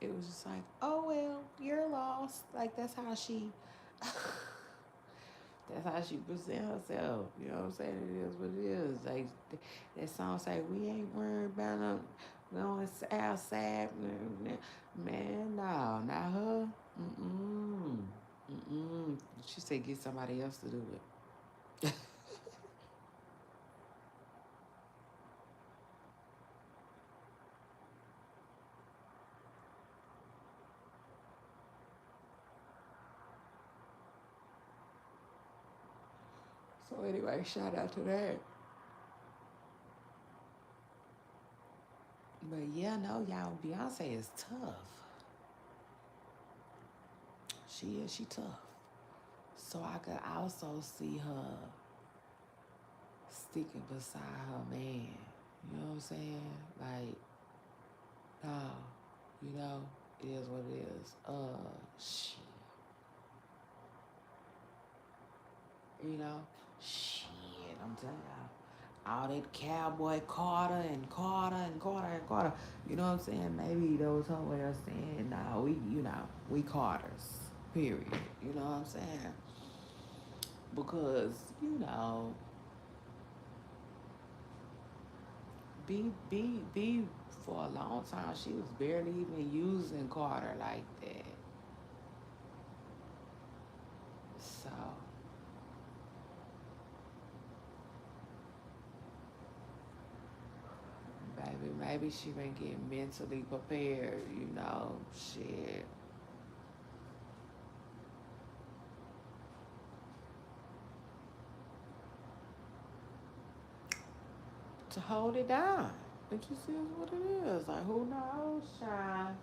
It was just like, oh well, you're lost. Like that's how she present herself. You know what I'm saying? It is what it is. Like that song say, we ain't worried about no, we on outside. Man, no, not her. Mm-mm. Mm-mm. She said get somebody else to do it. So anyway, shout out to that. But yeah, no, y'all, Beyonce is tough. She tough. So I could also see her sticking beside her man. You know what I'm saying? Like, nah, you know, it is what it is. Shit. You know? Shit, I'm telling y'all. All that cowboy Carter and Carter and Carter and Carter. You know what I'm saying? Maybe that was her way of saying, nah, we Carters. Period. You know what I'm saying? Because, B for a long time she was barely even using Carter like that. So maybe she been getting mentally prepared, shit. To hold it down. It just is what it is. Like who knows, child?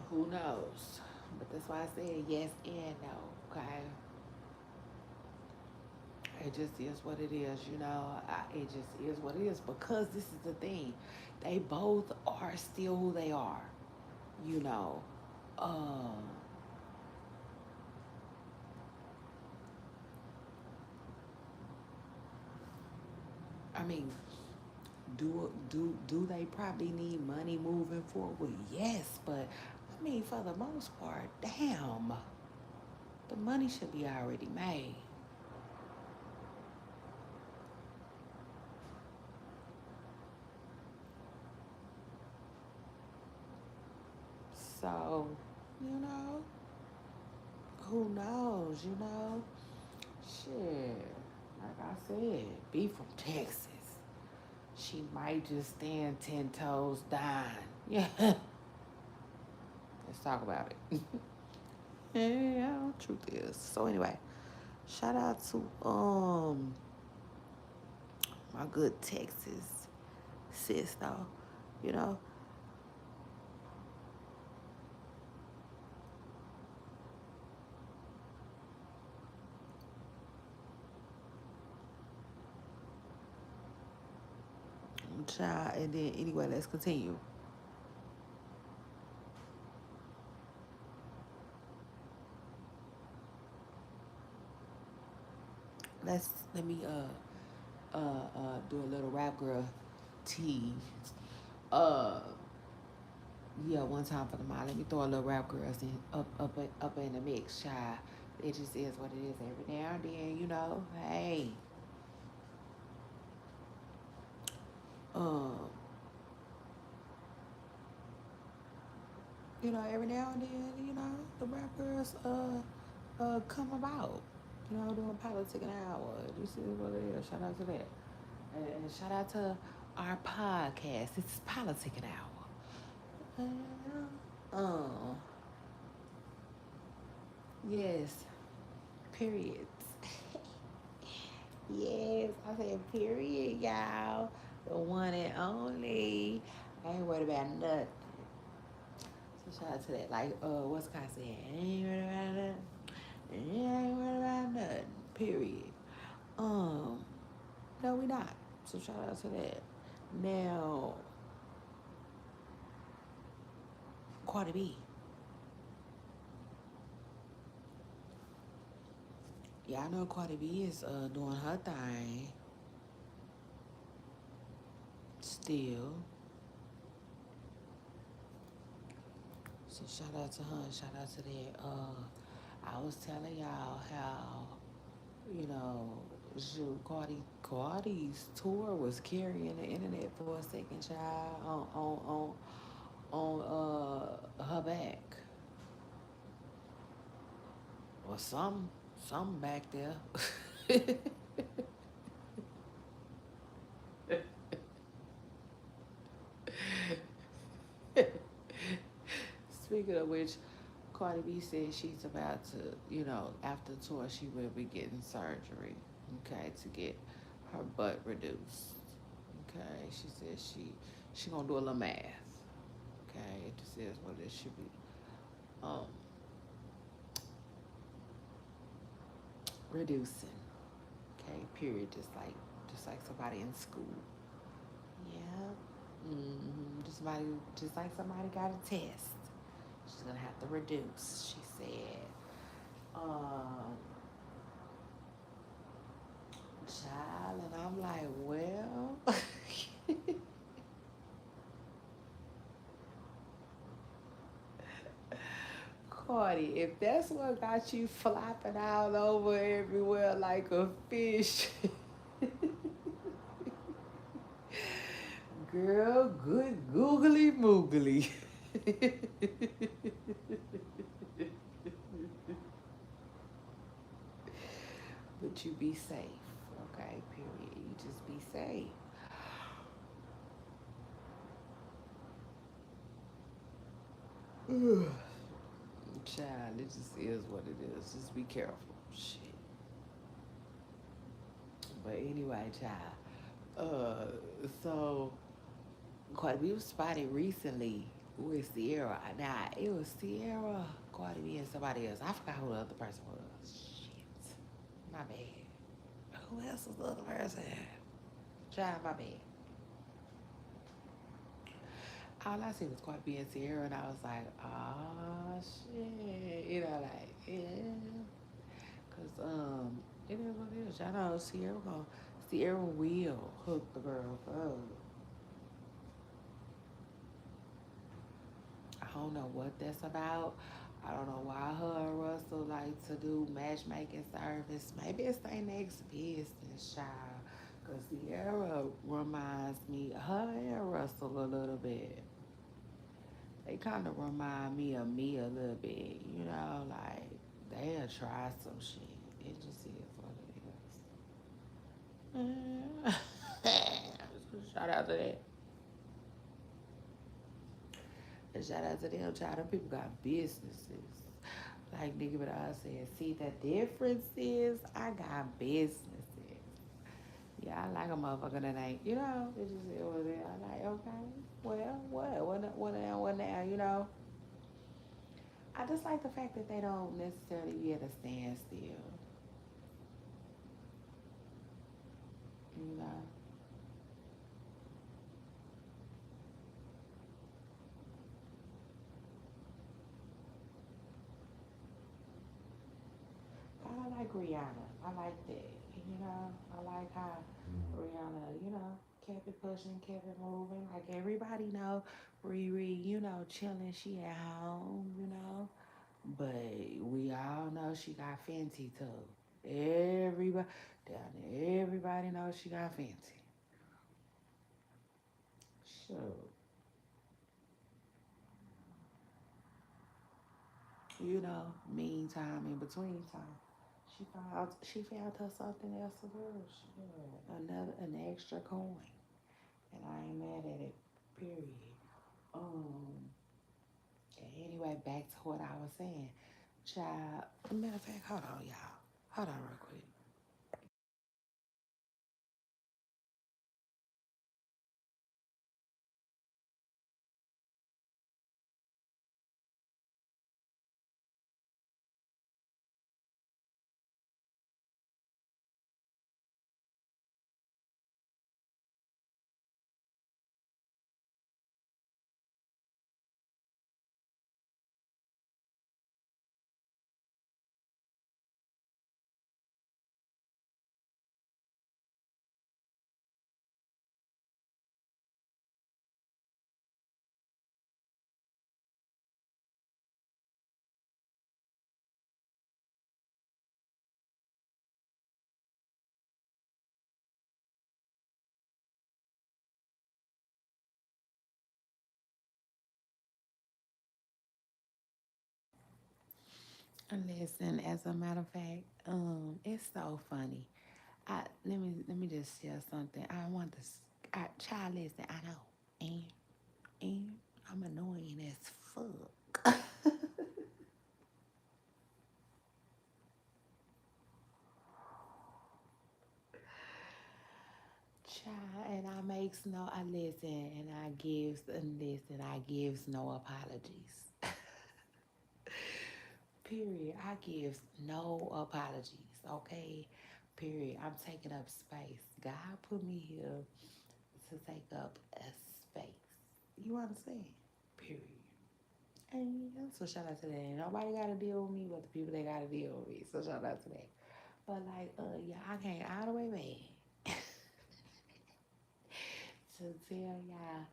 Who knows? But that's why I said yes and no, okay? It just is what it is, it just is what it is because this is the thing. They both are still who they are, you know. Um, I mean, do they probably need money moving forward? Yes, but I mean, for the most part, damn, the money should be already made. So, you know, who knows? Shit. Like I said, be from Texas. She might just stand 10 toes down. Yeah. Let's talk about it. Yeah, truth is. So anyway, shout out to my good Texas sis though. You know, child. And then anyway, let's continue. Let me do a little rap girl tea. Uh yeah, one time for the mind. Let me throw a little rap girls in up in the mix, child. It just is what it is every now and then, Hey. Um, every now and then, the rap girls come about. Doing politics an hour. This is what it is. Shout out to that. And shout out to our podcast. It's Politic an Hour. Uh, yes. Periods. Yes, I said period, y'all. The one and only. I ain't worried about nothing. So shout out to that. Like, what's the guy saying? I ain't worried about nothing. I ain't worried about nothing. Period. Um, no, we not. So shout out to that. Now, Cardi B. Y'all know Cardi B is doing her thing still. So shout out to her. Shout out to that. I was telling y'all how shoot, Cardi's tour was carrying the internet for a second, child, on her back or some back there. Speaking of which, Cardi B said she's about to, after the tour, she will be getting surgery, okay, to get her butt reduced. Okay, she said she gonna do a little math. Okay, it just is what it should be. Um, reducing. Okay, period. Just like somebody in school. Yeah. Just like somebody got a test. She's gonna have to reduce. She said. Um, child, and I'm like, well, Cardi, if that's what got you flopping all over everywhere like a fish, girl, good googly moogly. But you be safe, okay? Period. You just be safe. Child, it just is what it is. Just be careful. Shit. But anyway, child. So Cardi B was spotted recently with Sierra. Now it was Sierra, Cardi B, and somebody else. I forgot who the other person was. Shit, my bad. Who else was the other person? Child, my bad. All I see was Cardi B and Sierra, and I was like, oh shit, yeah. Cause it is what it is. Y'all know Sierra will hook the girl up. I don't know what that's about. I don't know why her and Russell like to do matchmaking service. Maybe it's their next business, child. Cause Sierra reminds me, her and Russell a little bit. They kind of remind me a little bit, like they'll try some shit. It just is what it is. Shout out to that. And shout out to them, child. Them people got businesses. Like Nicki Minaj said, see, the difference is I got businesses. Yeah, I like a motherfucker that ain't, it just is what it is. I like, okay, well, what now. I just like the fact that they don't necessarily be at a standstill, you know. I like Rihanna. I like that. I like how Rihanna, kept it pushing, kept it moving. Like everybody know, Riri, chilling. She at home. But we all know she got Fenty too. Everybody down there, everybody knows she got Fenty. So, meantime, in between time, she found her something else to do. An extra coin, and I ain't mad at it. Period. Um. Anyway, back to what I was saying. Child, matter of fact, hold on, y'all. Hold on, real quick. Listen, as a matter of fact, it's so funny. Let me just share something. I want to, child. Listen, I know, and, and, I'm annoying as fuck. Child, and I makes no, I listen, and I gives, and listen, I gives no apologies. Period. I gives no apologies, okay? Period. I'm taking up space. God put me here to take up a space. You understand? Period. And yeah, so shout out to that. Ain't nobody gotta deal with me but the people that gotta deal with me. So shout out to that. But like, yeah, I came all the way back to tell y'all,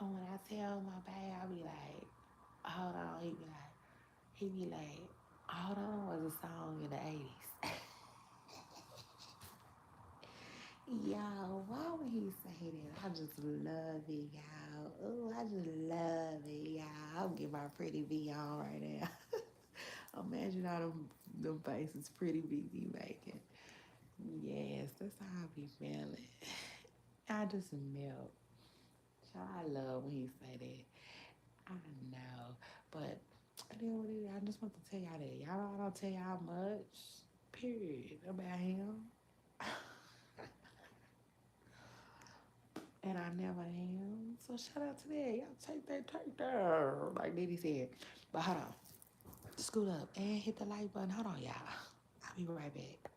when I tell my babe, I be like, hold on. He be like, hold on was a song in the 80s. Y'all, why would he say that? I just love it, y'all. Oh, I just love it, y'all. I'm getting my pretty V on right now. Imagine all them faces pretty V be making. Yes, that's how I be feeling. I just melt. Child, I love when he say that. I know. But then what it is, I just want to tell y'all that. Y'all don't tell y'all much. Period. About him. And I never am. So shout out to that. Y'all take that. Like Diddy said. But hold on. Scoot up and hit the like button. Hold on, y'all. I'll be right back.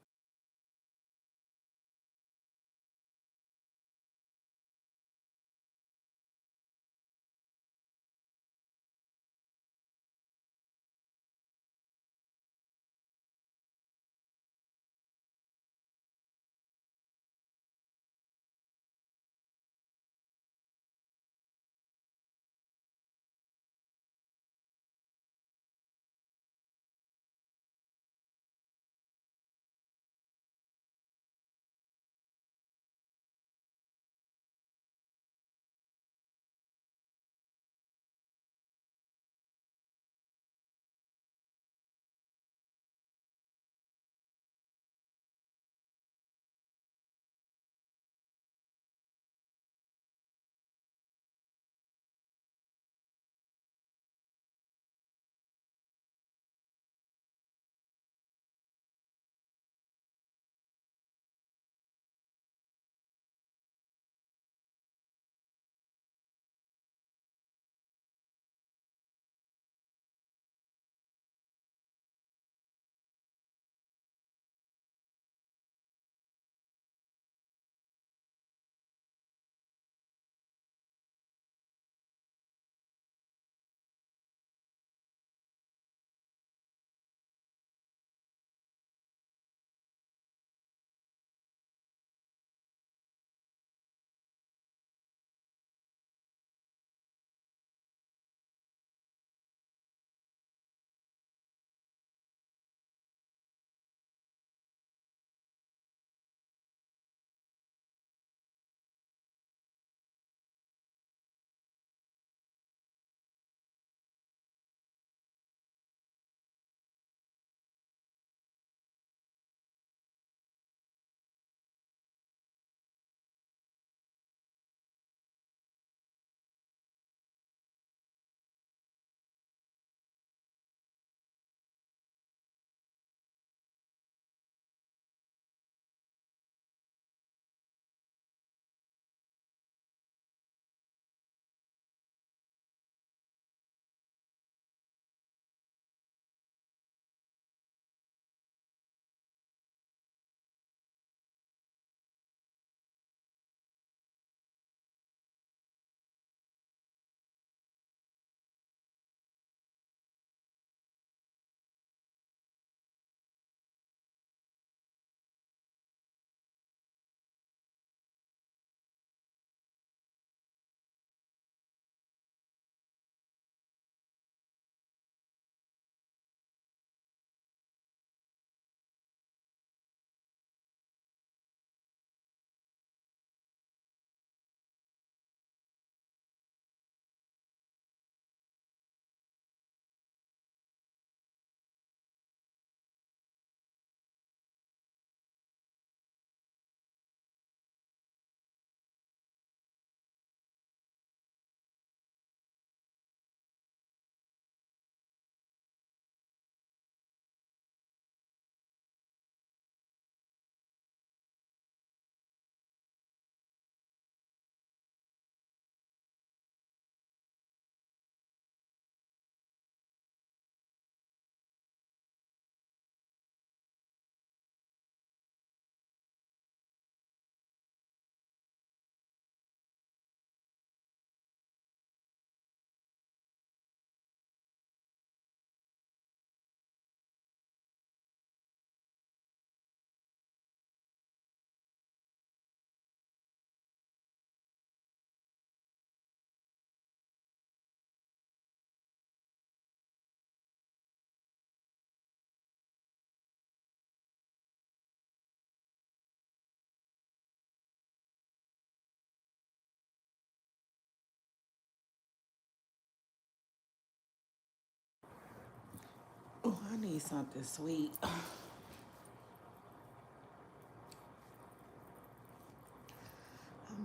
need something sweet. I'm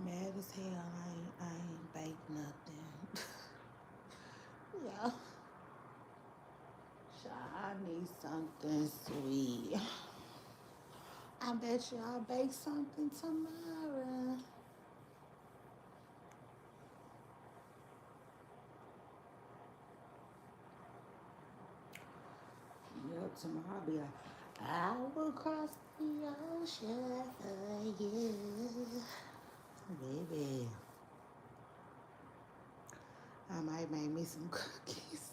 mad as hell. I ain't baked nothing. Yeah. I need something sweet. I bet you I'll bake something tomorrow. Yep, tomorrow I'll be like, I will cross the ocean for you. Baby, I might make me some cookies.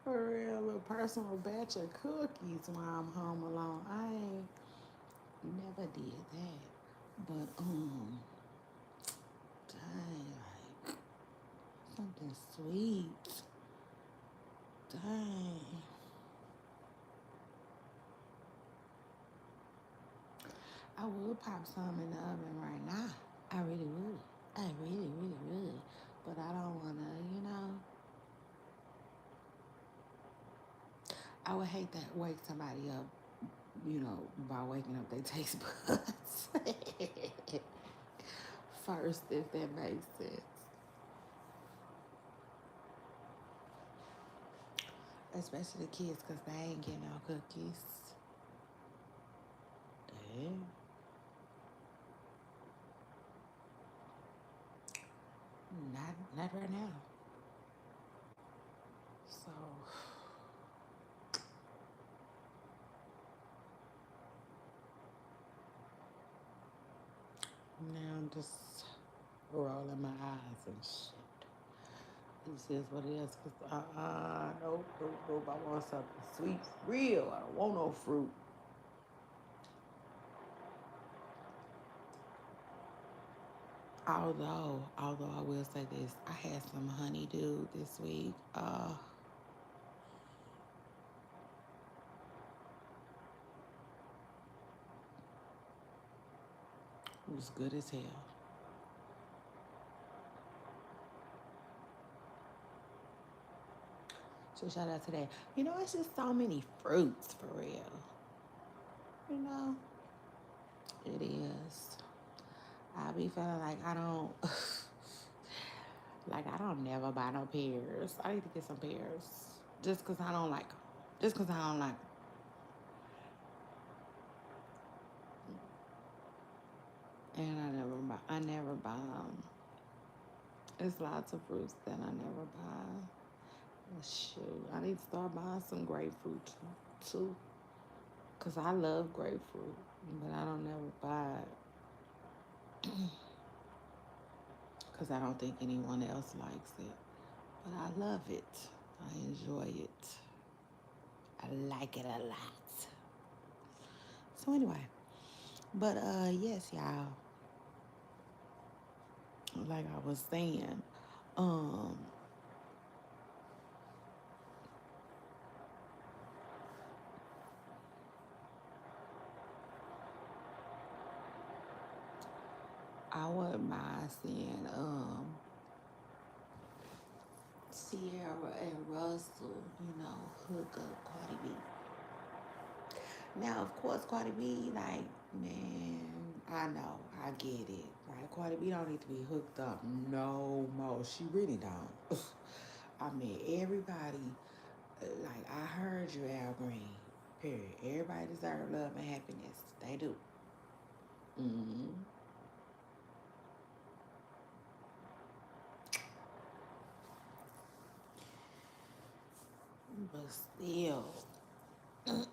For real, a personal batch of cookies while I'm home alone. I ain't never did that. But dang, like something sweet. Dang. I would pop some in the oven right now. I really would. I really, really would. But I don't wanna, I would hate to wake somebody up, by waking up their taste buds first, if that makes sense. Especially the kids, because they ain't getting no cookies. Eh? Not right now. So now I'm just rolling my eyes and shit. This is what it is. Cause nope. I want something sweet, real. I don't want no fruit. Although I will say this, I had some honeydew this week. It was good as hell. So shout out to that. It's just so many fruits for real. You know, it is. I be feeling like I don't, like I don't never buy no pears. I need to get some pears just cause I don't like 'em. Just cause I don't like 'em. And I never buy 'em. It's lots of fruits that I never buy. Shoot, I need to start buying some grapefruit too. Cause I love grapefruit, but I don't never buy it. Cause I don't think anyone else likes it. But I love it. I enjoy it. I like it a lot. So anyway, but yes, y'all. Like I was saying, um, I wouldn't mind seeing Sierra and Russell, hook up Cardi B. Now, of course, Cardi B, like, man, I know, I get it. Right? Cardi B don't need to be hooked up no more. She really don't. I mean, everybody, like, I heard you, Al Green. Period. Everybody deserves love and happiness. They do. Mm-hmm. But still, but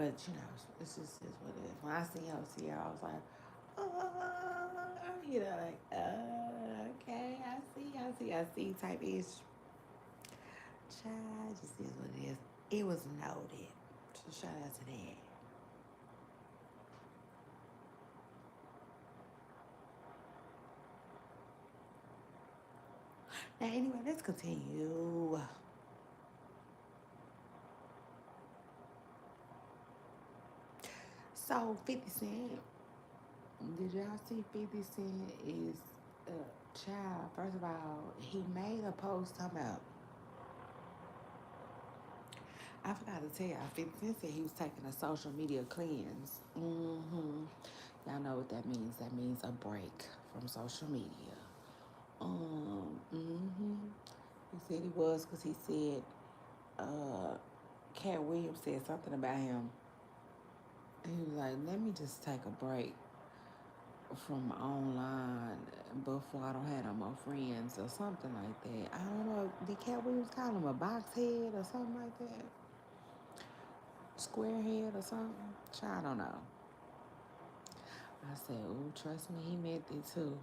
it's just is what it is. When I see her, I was like, like, okay, I see, type ish. Child, just is what it is. It was noted. So shout out to that. Now, anyway, let's continue. So, 50 Cent. Did y'all see 50 Cent is a child? First of all, he made a post talking about, I forgot to tell y'all, 50 Cent said he was taking a social media cleanse. Y'all know what that means. That means a break from social media. He said he was because he said, Cat Williams said something about him. He was like, let me just take a break from online before I don't have no more friends or something like that. I don't know. Did Cat Williams call him a box head or something like that? Square head or something? I don't know. I said, ooh, trust me, he meant it too.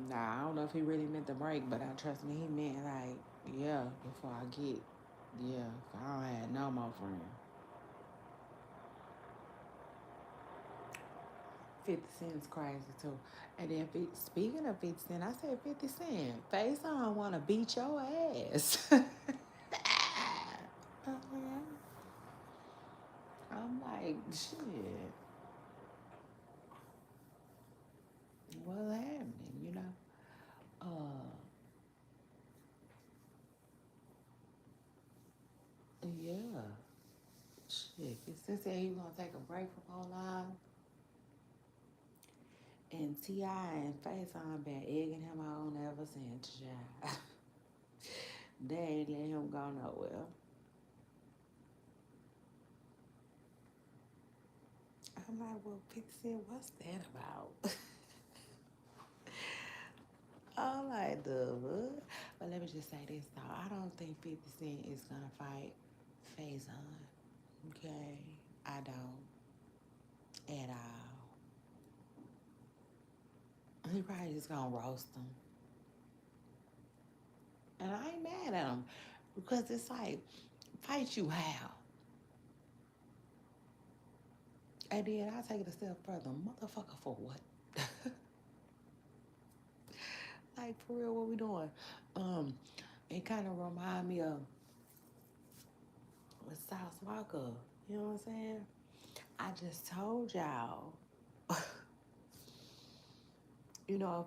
Nah, I don't know if he really meant the break, but I trust me, he meant like, yeah, before I get, yeah, if I don't have no more friends. 50 Cent's crazy too. And then speaking of 50 Cent, I said 50 Cent, face on wanna beat your ass. I'm like, shit, what's happening, you know? Uh, yeah. Shit, it said he was gonna take a break from online. And T.I. and Face on been egging him on ever since, child. They ain't let him go nowhere. I'm like, well, Pixie, what's that about? I'm like, duh. But let me just say this, though. I don't think 50 Cent is going to fight Face on. Okay? I don't at all. He probably just going to roast him. And I ain't mad at him because it's like, fight you how? And then I take it a step further. Motherfucker, for what? Like, for real, what we doing? It kind of remind me of with South Walker. You know what I'm saying? I just told y'all, you know,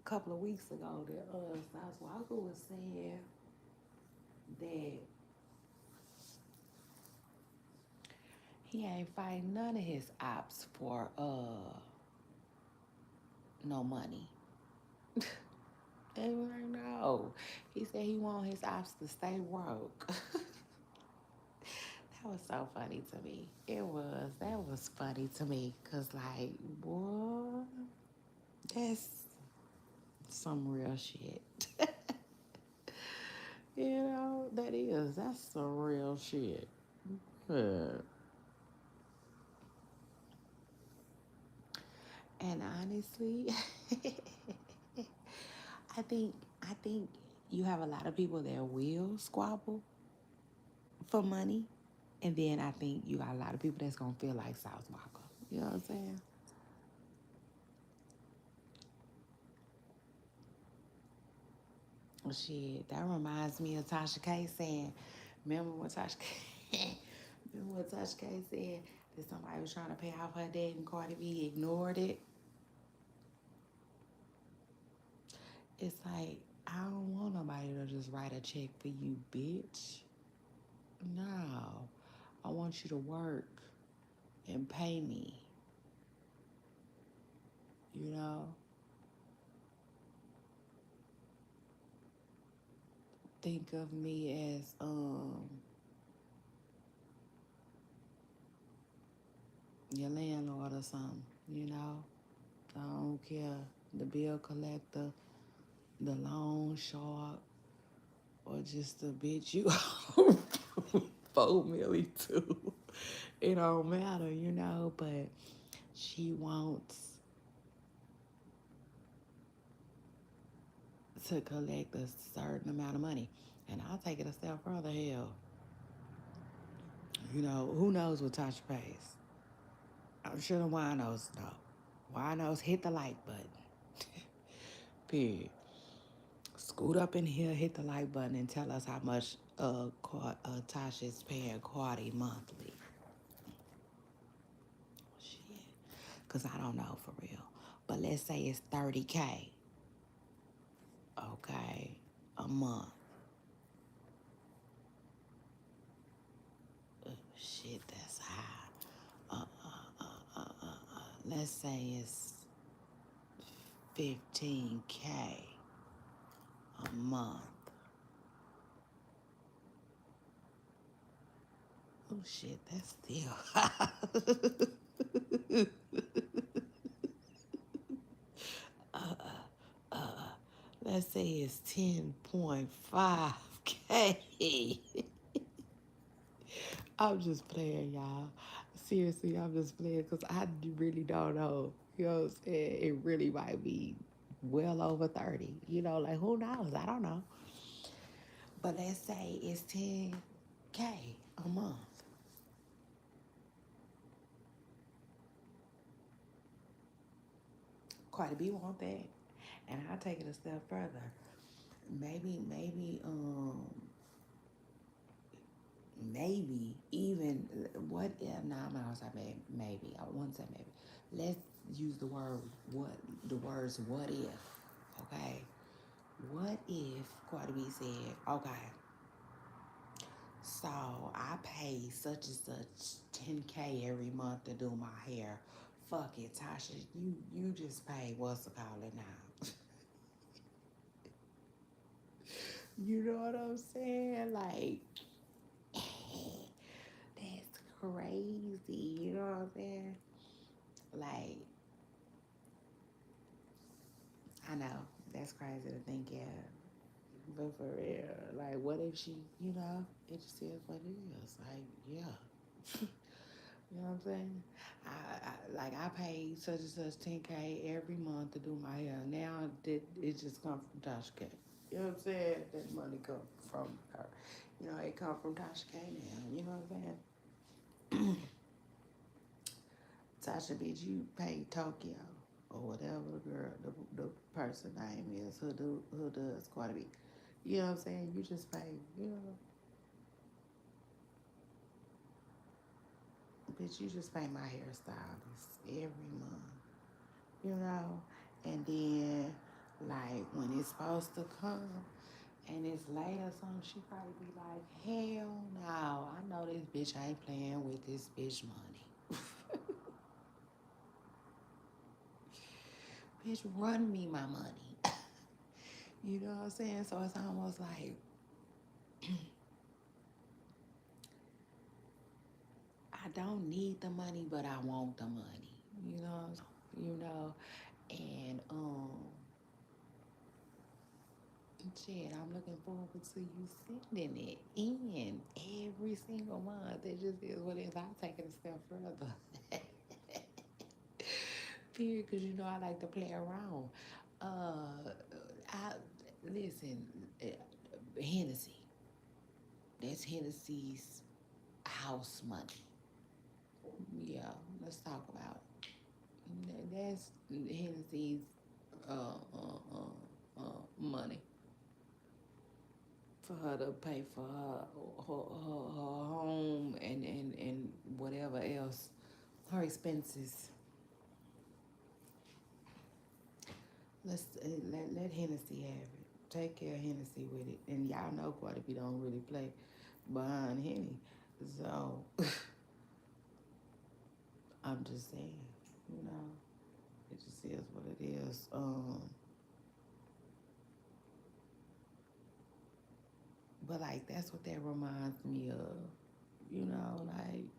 a couple of weeks ago that South Walker was saying that he ain't fighting none of his ops for no money. And we're like, no. He said he want his ops to stay broke. That was so funny to me. It was. That was funny to me. Cause like, boy, that's some real shit. You know, that is. That's some real shit. Yeah. And honestly, I think I think you have a lot of people that will squabble for money. And then I think you got a lot of people that's gonna feel like South Walker. You know what I'm saying? Well, shit, that reminds me of Tasha K saying, remember when Tasha K, remember what Tasha K said that somebody was trying to pay off her debt and Cardi B ignored it? It's like, I don't want nobody to just write a check for you, bitch. No. I want you to work and pay me. You know? Think of me as your landlord or something, you know? I don't care. The bill collector, the loan shark, or just the bitch you owe 4 million to. It don't matter, you know, but she wants to collect a certain amount of money. And I'll take it a step further, hell. You know, who knows what Tasha pays? I'm sure the winos know. Winos hit the like button. Period. Scoot up in here, hit the like button, and tell us how much Tasha's paying Cardi monthly. Shit. because I don't know for real. But let's say it's 30K, okay, a month. Shit, that's high. Let's say it's 15K a month. Oh shit, that's still let's say it's 10.5K. I'm just playing, y'all. Seriously, I'm just playing because I really don't know. You know what I'm saying? It really might be well over 30. You know, like who knows? I don't know. But let's say it's 10K a month. Cardi B want that. And I'll take it a step further. Maybe even what if, no, I'm not gonna say maybe. I won't say maybe. Let's use the words what if, okay? What if Cardi B said, okay, so I pay such and such 10K every month to do my hair. Fuck it, Tasha, you just pay what's it called it now. You know what I'm saying? Like, that's crazy. You know what I'm saying? Like, I know that's crazy to think, yeah. But for real, like, what if she, it just is what it is. Like, yeah. You know what I'm saying? I pay such and such 10K every month to do my hair. Now it just come from Tasha K. You know what I'm saying? That money come from her. You know, it come from Tasha K now. You know what I'm saying? Tasha, bitch, you pay Tokyo or whatever the girl, the person name is who does quite a bit. You know what I'm saying? You just pay, bitch, you just pay my hairstylist every month, and then like when it's supposed to come and it's late or something, she probably be like, hell no, I know this bitch ain't playing with this bitch money. Bitch, run me my money. You know what I'm saying? So it's almost like I don't need the money, but I want the money. You know, and shit, I'm looking forward to you sending it in every single month. It just is what it is. I'll take it a step further. Period, because I like to play around. I listen, Hennessy. That's Hennessy's house money. Yeah, let's talk about it. That's Hennessy's uh, uh, money for her to pay for her home and whatever else, her expenses. Let Hennessy have it. Take care of Hennessy with it. And y'all know quite if you don't really play behind Henny. So I'm just saying, you know, it just is what it is. But like that's what that reminds me of. Like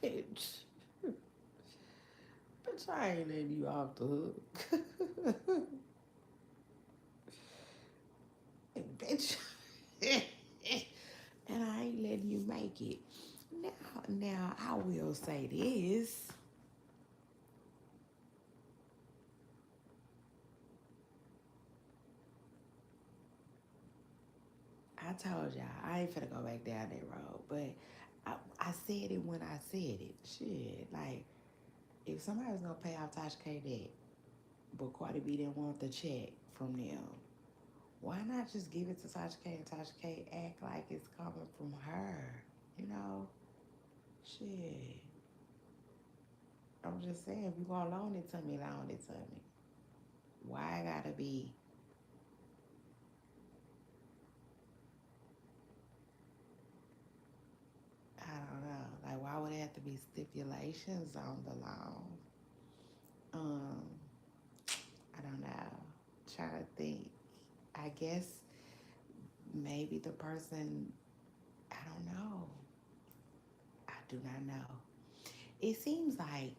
bitch, bitch, I ain't letting you off the hook. Bitch. And I ain't letting you make it. Now I will say this. I told y'all I ain't finna go back down that road, but I said it when I said it. Shit, like if somebody's gonna pay off Tasha K debt, but Cardi B didn't want the check from them, why not just give it to Tasha K and Tasha K act like it's coming from her? You know, shit. I'm just saying, if you gonna loan it to me, loan it to me. Why I gotta be, I don't know, like why would it have to be stipulations on the loan? Um, I don't know. Trying to think. I guess maybe the person, I don't know. I do not know. It seems like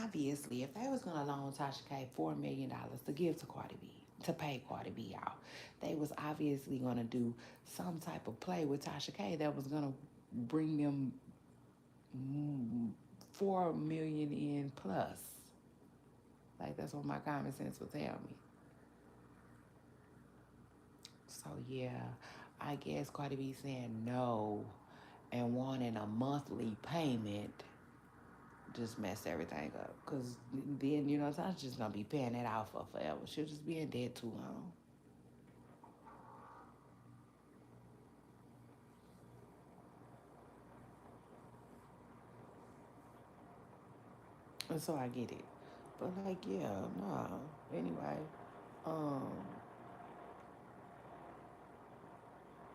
obviously if they was gonna loan Tasha K $4 million to give to Cardi B, to pay Cardi B out, they was obviously gonna do some type of play with Tasha K that was gonna bring them 4 million in plus. Like that's what my common sense would tell me. So yeah, I guess Cardi B saying no and wanting a monthly payment just messed everything up. Cause then Tasha's just gonna be paying that out for forever. She'll just be in debt too long. And so I get it. But like yeah, no. Anyway, um,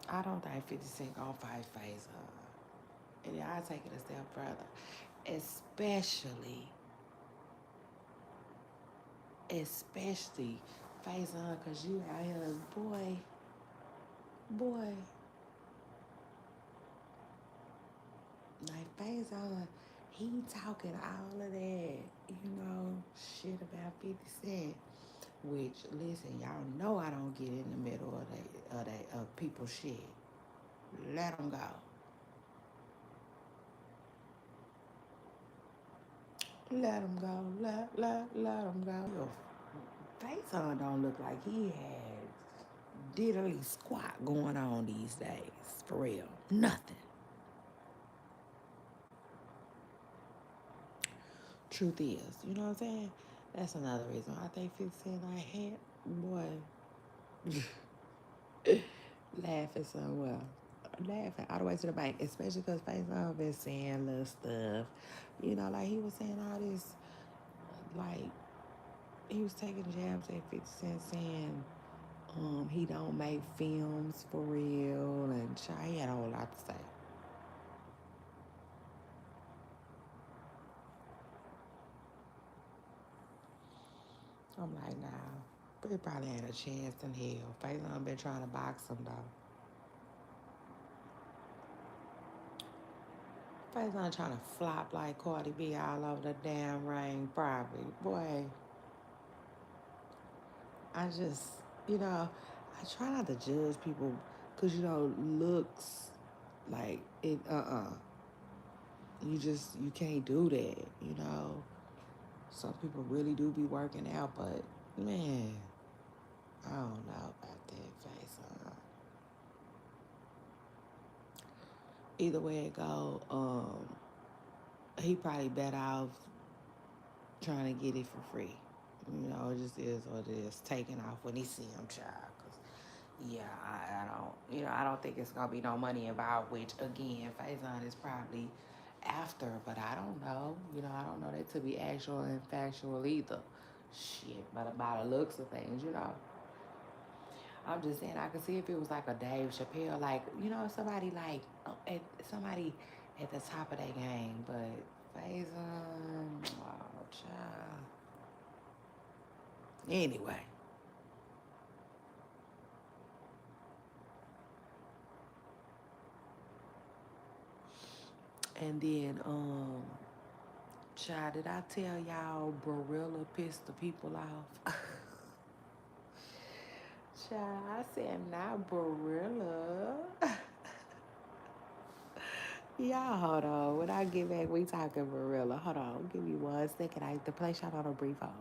I don't think 50 Cent gonna fight Face. And I take it a step further, especially especially Face cause you out here, boy, like Face he talking all of that, shit about 50 Cent. Which listen, y'all know I don't get in the middle of people's shit. Let them go. Let them go. Let them go. Your face don't look like he has diddly squat going on these days. For real. Nothing. Truth is, you know what I'm saying? That's another reason I think 50 Cent like had boy laughing somewhere. Laughing all the way to the bank, especially because Faison been saying little stuff. Like he was saying all this, like he was taking jabs at 50 Cent saying he don't make films for real, and he had a whole lot to say. I'm like, nah, but he probably had a chance in hell. Faison been trying to box him though. Faison trying to flop like Cardi B all over the damn ring, probably. Boy, I just, I try not to judge people because, looks like it, you can't do that. Some people really do be working out, but man, I don't know about that face. Either way it go, he probably better off trying to get it for free. It just is what it is. Taking off when he see him, child. Cause yeah, I don't, I don't think it's gonna be no money involved. Which again, Faison is probably after, but I don't know. I don't know that to be actual and factual either. Shit, but about the looks of things. I'm just saying I could see if it was like a Dave Chappelle, like somebody like somebody at the top of their game, but Faison, oh child. Anyway, and then child, did I tell y'all Barilla pissed the people off? Child, I said not Barilla. Y'all hold on. When I get back, we talking Barilla. Hold on, give me 1 second. I have to place y'all on a brief hold.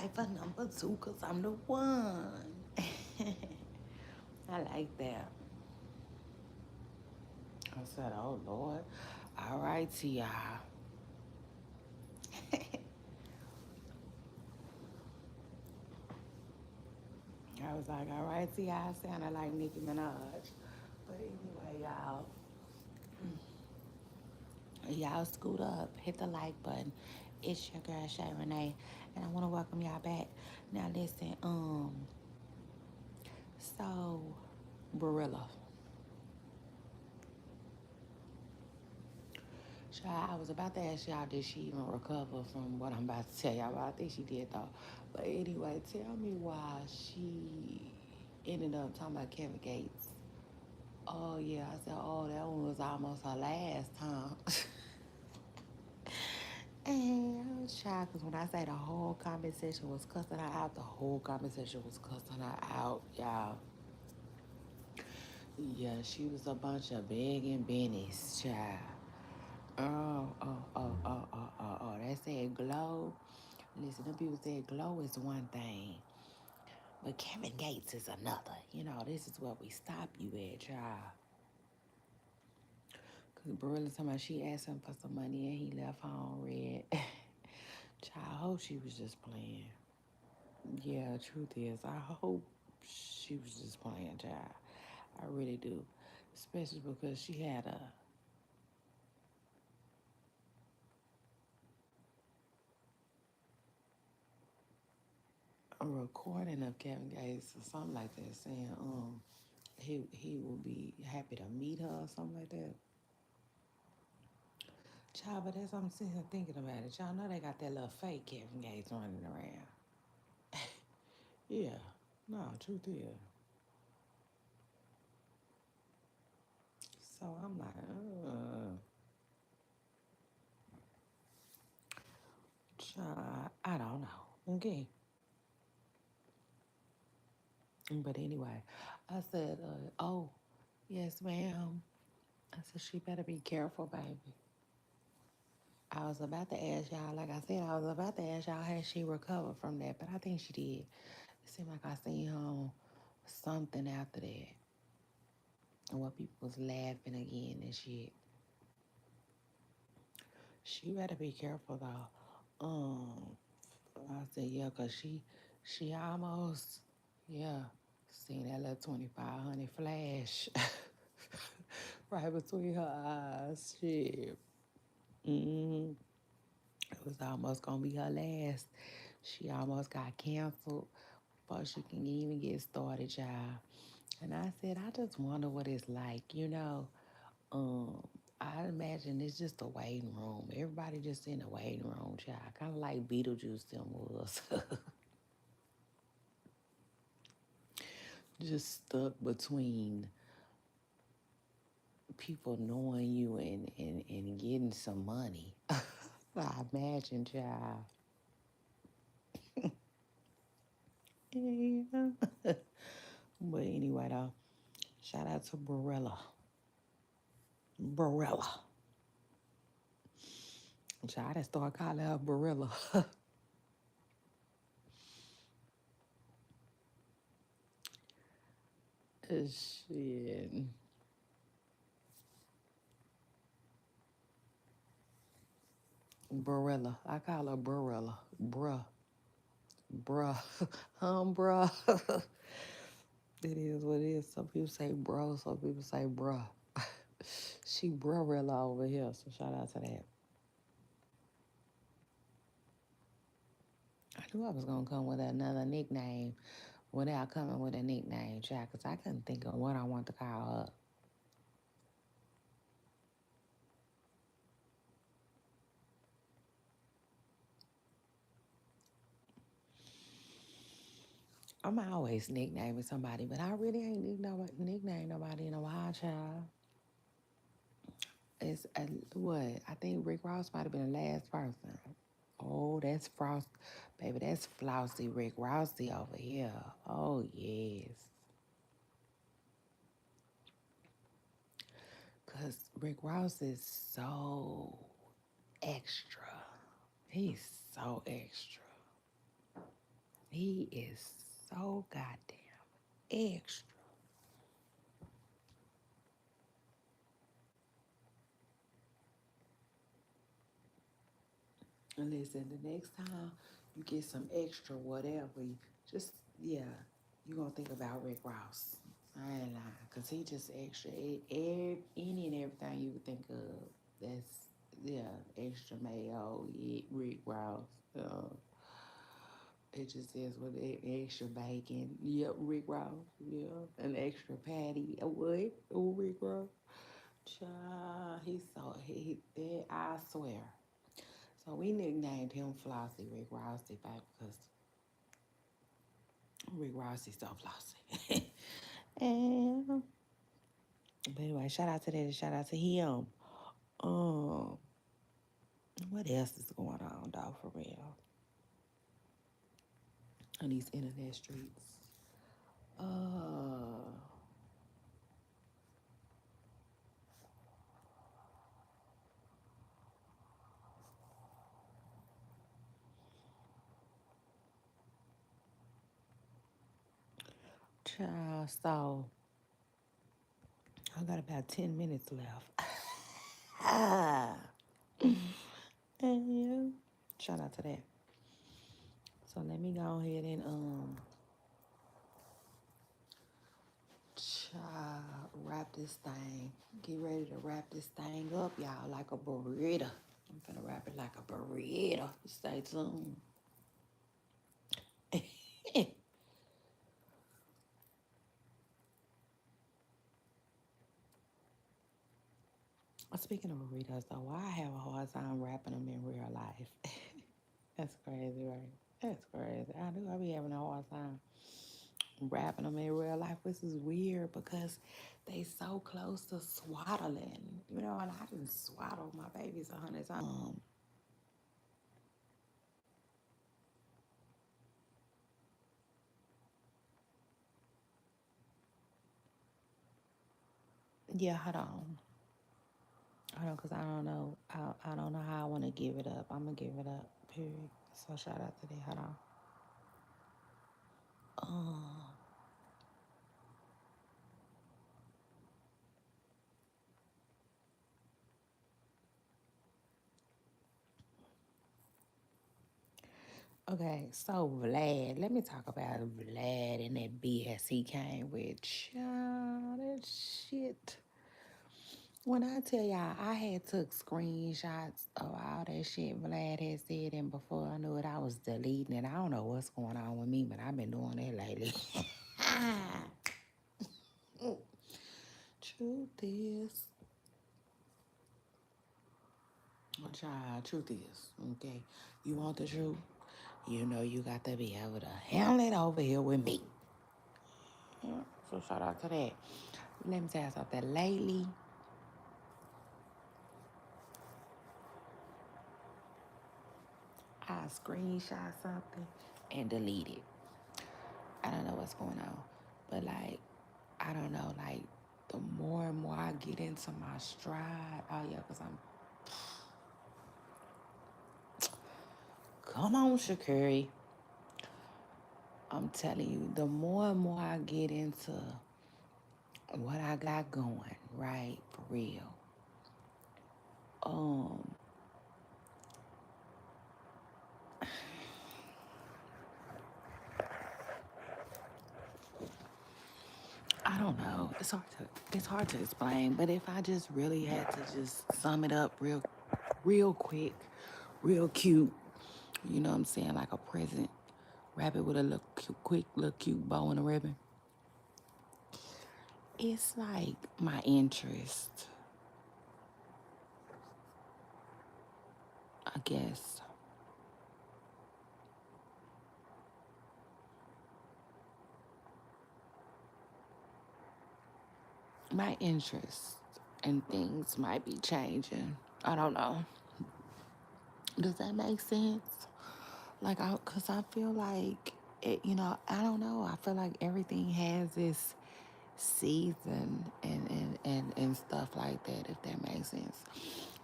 fight for number two because I'm the one. I like that. I said, oh, Lord. All right, T.I. I was like, all right, T.I. sounded like Nicki Minaj. But anyway, y'all scoot up, hit the like button. It's your girl Shay Renee, and I want to welcome y'all back. Now listen, so Barilla. Child, I was about to ask y'all, did she even recover from what I'm about to tell y'all about? I think she did though. But anyway, tell me why she ended up talking about Kevin Gates. Oh yeah, I said, oh, that one was almost her last time. And I was shocked because when I say the whole comment section was cussing her out, the whole comment section was cussing her out, y'all. Yeah, she was a bunch of begging bennies, child. Oh. That said glow. Listen, them people said glow is one thing, but Kevin Gates is another. You know, this is where we stop you at, child. Because Barilla talking about she asked him for some money and he left home red. Child, I hope she was just playing. Yeah, truth is, I hope she was just playing, child. I really do. Especially because she had a recording of Kevin Gates or something like that saying he will be happy to meet her or something like that. Child, but as I'm sitting here thinking about it, y'all know they got that little fake Kevin Gates running around. Yeah, no, truth is. So I'm like, child, I don't know. Okay. But anyway, I said, oh, yes, ma'am. I said, she better be careful, baby. I was about to ask y'all, like I said, I was about to ask y'all, has she recovered from that? But I think she did. It seemed like I seen her on something after that. And what people was laughing again and shit. She better be careful though. I said, yeah, cause she almost, yeah, seen that little 2,500 flash right between her eyes. Shit. Mm-hmm. It was almost gonna be her last. She almost got canceled before she can even get started, y'all. And I said, I just wonder what it's like, you know. Um, I imagine it's just a waiting room. Everybody just in the waiting room, child. Kind of like Beetlejuice them was. Just stuck between people knowing you and getting some money. I imagine, child. Yeah. But anyway, though, shout out to Barilla. Barilla. Child, I start calling her Barilla. Shit. Barilla. I call her Barilla. Bruh. Bruh. Bruh. It is what it is. Some people say bro, some people say bruh. She Barilla over here, so shout out to that. I knew I was gonna come with another nickname without coming with a nickname, child, because I couldn't think of what I want to call her. I'm always nicknaming somebody, but I really ain't nickname nobody in a while, child. It's what? I think Rick Ross might have been the last person. Oh, that's Frost, baby. That's Flossy Rick Rossy over here. Oh yes, cause Rick Ross is so extra. He's so extra. He is so goddamn extra. And listen, the next time you get some extra whatever, just, yeah, you're going to think about Rick Ross. I ain't lying, because he just extra. Any and everything you would think of, that's, yeah, extra mayo, yeah, Rick Ross. It just is with extra bacon. Yep, Rick Ross. Yeah, an extra patty. What? Oh, Rick Ross. Child, he's so that I swear. So we nicknamed him Flossie Rick Rossi back because Rick Rossi's so flossy. and but anyway, shout out to that and shout out to him. Um, what else is going on, dog? For real, on these internet streets. Uh, child. So I got about 10 minutes left. Ah, and yeah, shout out to that. So let me go ahead and wrap this thing. Get ready to wrap this thing up, y'all, like a burrito. I'm gonna wrap it like a burrito. Stay tuned. Speaking of burritos, though, why I have a hard time wrapping them in real life? That's crazy, right? That's crazy. I do. I be having a hard time wrapping them in real life, which is weird because they so close to swaddling. You know, and I didn't swaddle my babies 100 times. Yeah, hold on. Hold on, because I don't know. I don't know how I want to give it up. I'm going to give it up, period. So shout out to that. Hold on. Um, okay, so Vlad, let me talk about Vlad and that BS he came with. Child, that shit. When I tell y'all, I had took screenshots of all that shit Vlad had said, and before I knew it, I was deleting it. I don't know what's going on with me, but I've been doing that lately. Truth is, well, child, truth is, okay, you want the truth? You know you got to be able to handle it over here with me. Yeah, so shout out to that. Let me tell you something. Lately, I screenshot something and delete it. I don't know what's going on. But like, I don't know, like the more and more I get into my stride, oh yeah, because I'm, come on, Shakari. I'm telling you, the more and more I get into what I got going, right, for real. Um, I don't know. It's hard to explain, but if I just really had to just sum it up real quick, real cute, you know what I'm saying, like a present, wrap it with a little cute, quick little cute bow and a ribbon. It's like my interest, I guess. My interest in things might be changing. I don't know. Does that make sense? Cause I feel like, I don't know. I feel like everything has this season and stuff like that, if that makes sense.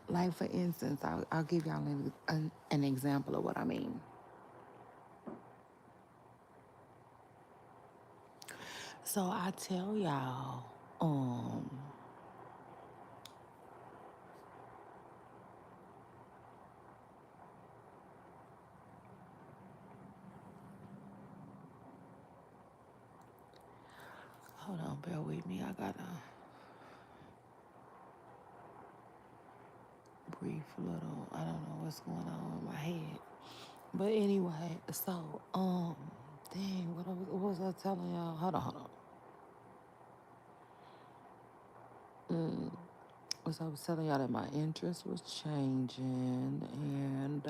Like, for instance, I'll give y'all an example of what I mean. So I tell y'all, um, hold on, bear with me. I got a brief little, I don't know what's going on in my head. But anyway, so, dang, what was I telling y'all? Hold on. So I was telling y'all that my interest was changing, and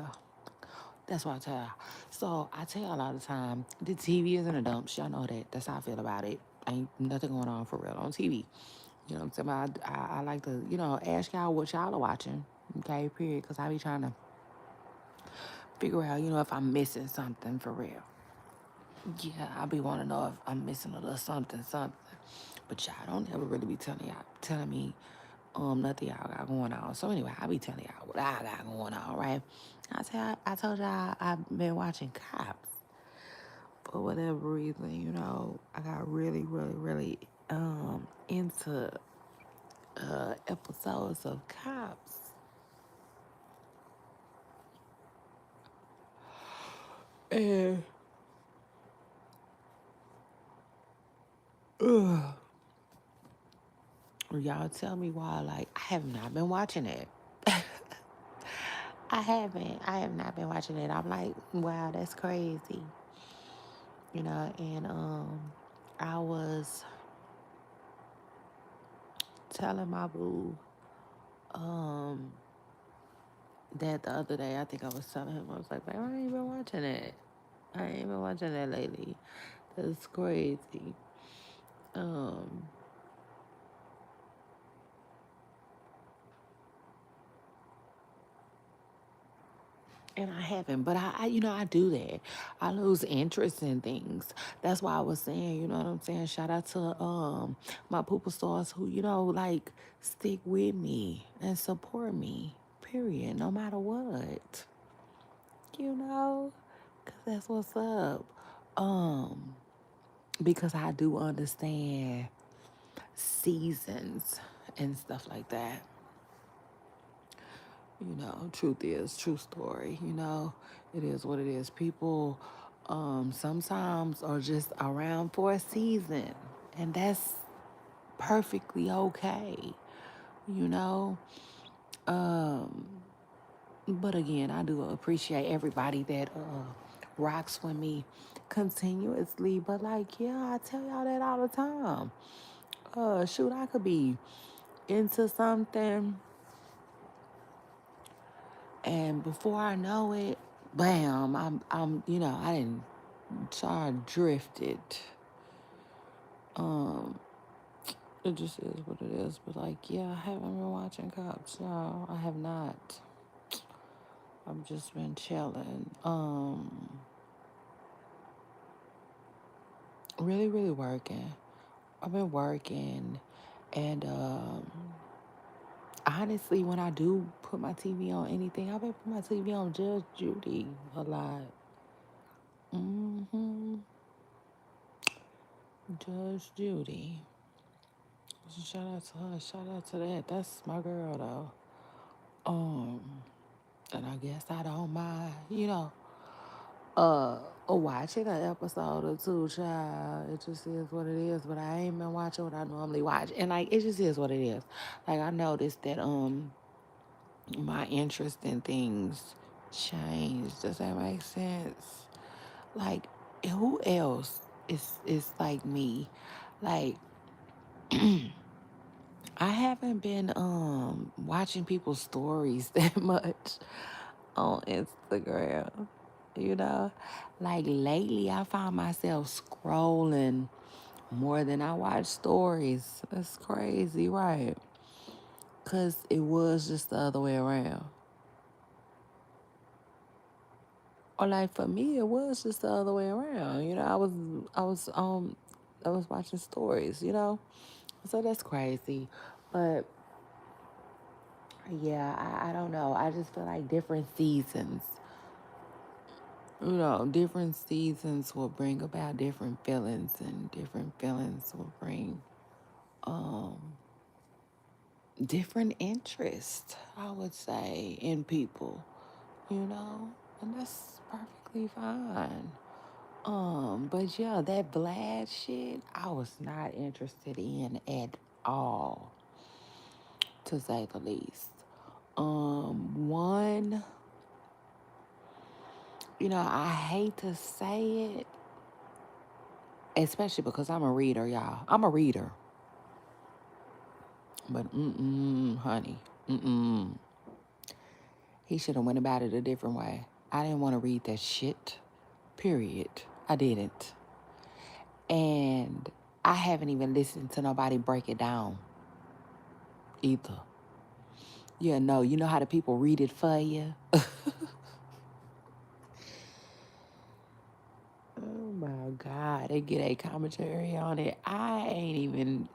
that's what I tell y'all. So I tell y'all all the time, the TV is in the dumps. Y'all know that. That's how I feel about it. Ain't nothing going on for real on TV. You know what I'm saying? I like to, ask y'all what y'all are watching. Okay, period. Because I be trying to figure out, if I'm missing something for real. Yeah, I be wanting to know if I'm missing a little something. But y'all don't ever really be telling me nothing y'all got going on. So anyway, I be telling y'all what I got going on, right? I told y'all I've been watching Cops. For whatever reason, I got really, really, really into episodes of Cops. And y'all tell me why, like, I have not been watching it. I haven't. I have not been watching it. I'm like, wow, that's crazy. And I was telling my boo um that the other day. I think I was telling him, I was like, babe, I ain't been watching it. I ain't been watching that lately. That's crazy. Um and I haven't, but I do that. I lose interest in things. That's why I was saying, you know what I'm saying? Shout out to my pooper stars who, like stick with me and support me. Period. No matter what. You know? Cause that's what's up. Um, because I do understand seasons and stuff like that. Truth is, true story. It is what it is. People sometimes are just around for a season, and that's perfectly okay, you know. Um, but again, I do appreciate everybody that rocks with me continuously. But like, yeah, I tell y'all that all the time. Shoot, I could be into something, and before I know it, bam, I didn't start drifted. Um, it just is what it is. But like, yeah, I haven't been watching Cops, y'all. I have not. I've just been chilling. Really, really working. I've been working, and honestly, when I do put my TV on anything, I've been putting my TV on Judge Judy a lot. Mm-hmm. Judge Judy. Shout out to her. Shout out to that. That's my girl though. And I guess I don't mind, watching an episode or two, child. It just is what it is. But I ain't been watching what I normally watch. And like it just is what it is. Like I noticed that my interest in things changed. Does that make sense? Like who else is like me? Like I haven't been watching people's stories that much on Instagram. You know, like lately I found myself scrolling more than I watch stories. That's crazy, right? Cause it was just the other way around. Or like for me, it was just the other way around. I was watching stories. So that's crazy. But yeah, I don't know. I just feel like different seasons. Different seasons will bring about different feelings, and different feelings will bring different interests, I would say, in people, and that's perfectly fine. But yeah, that Vlad shit, I was not interested in at all, to say the least. One, I hate to say it, especially because I'm a reader, y'all. I'm a reader. But honey, he should have went about it a different way. I didn't want to read that shit. Period. I didn't. And I haven't even listened to nobody break it down either. Yeah, no, you know how the people read it for you? Oh my God, they get a commentary on it. I ain't even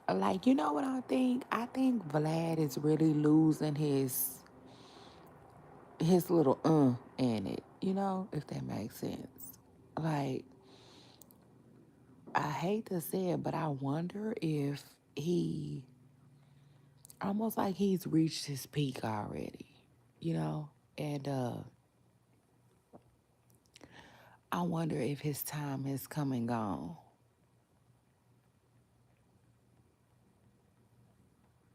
like, you know what I think? I think Vlad is really losing his little in it, if that makes sense. Like, I hate to say it, but I wonder if he almost like he's reached his peak already, you know? And I wonder if his time has come and gone.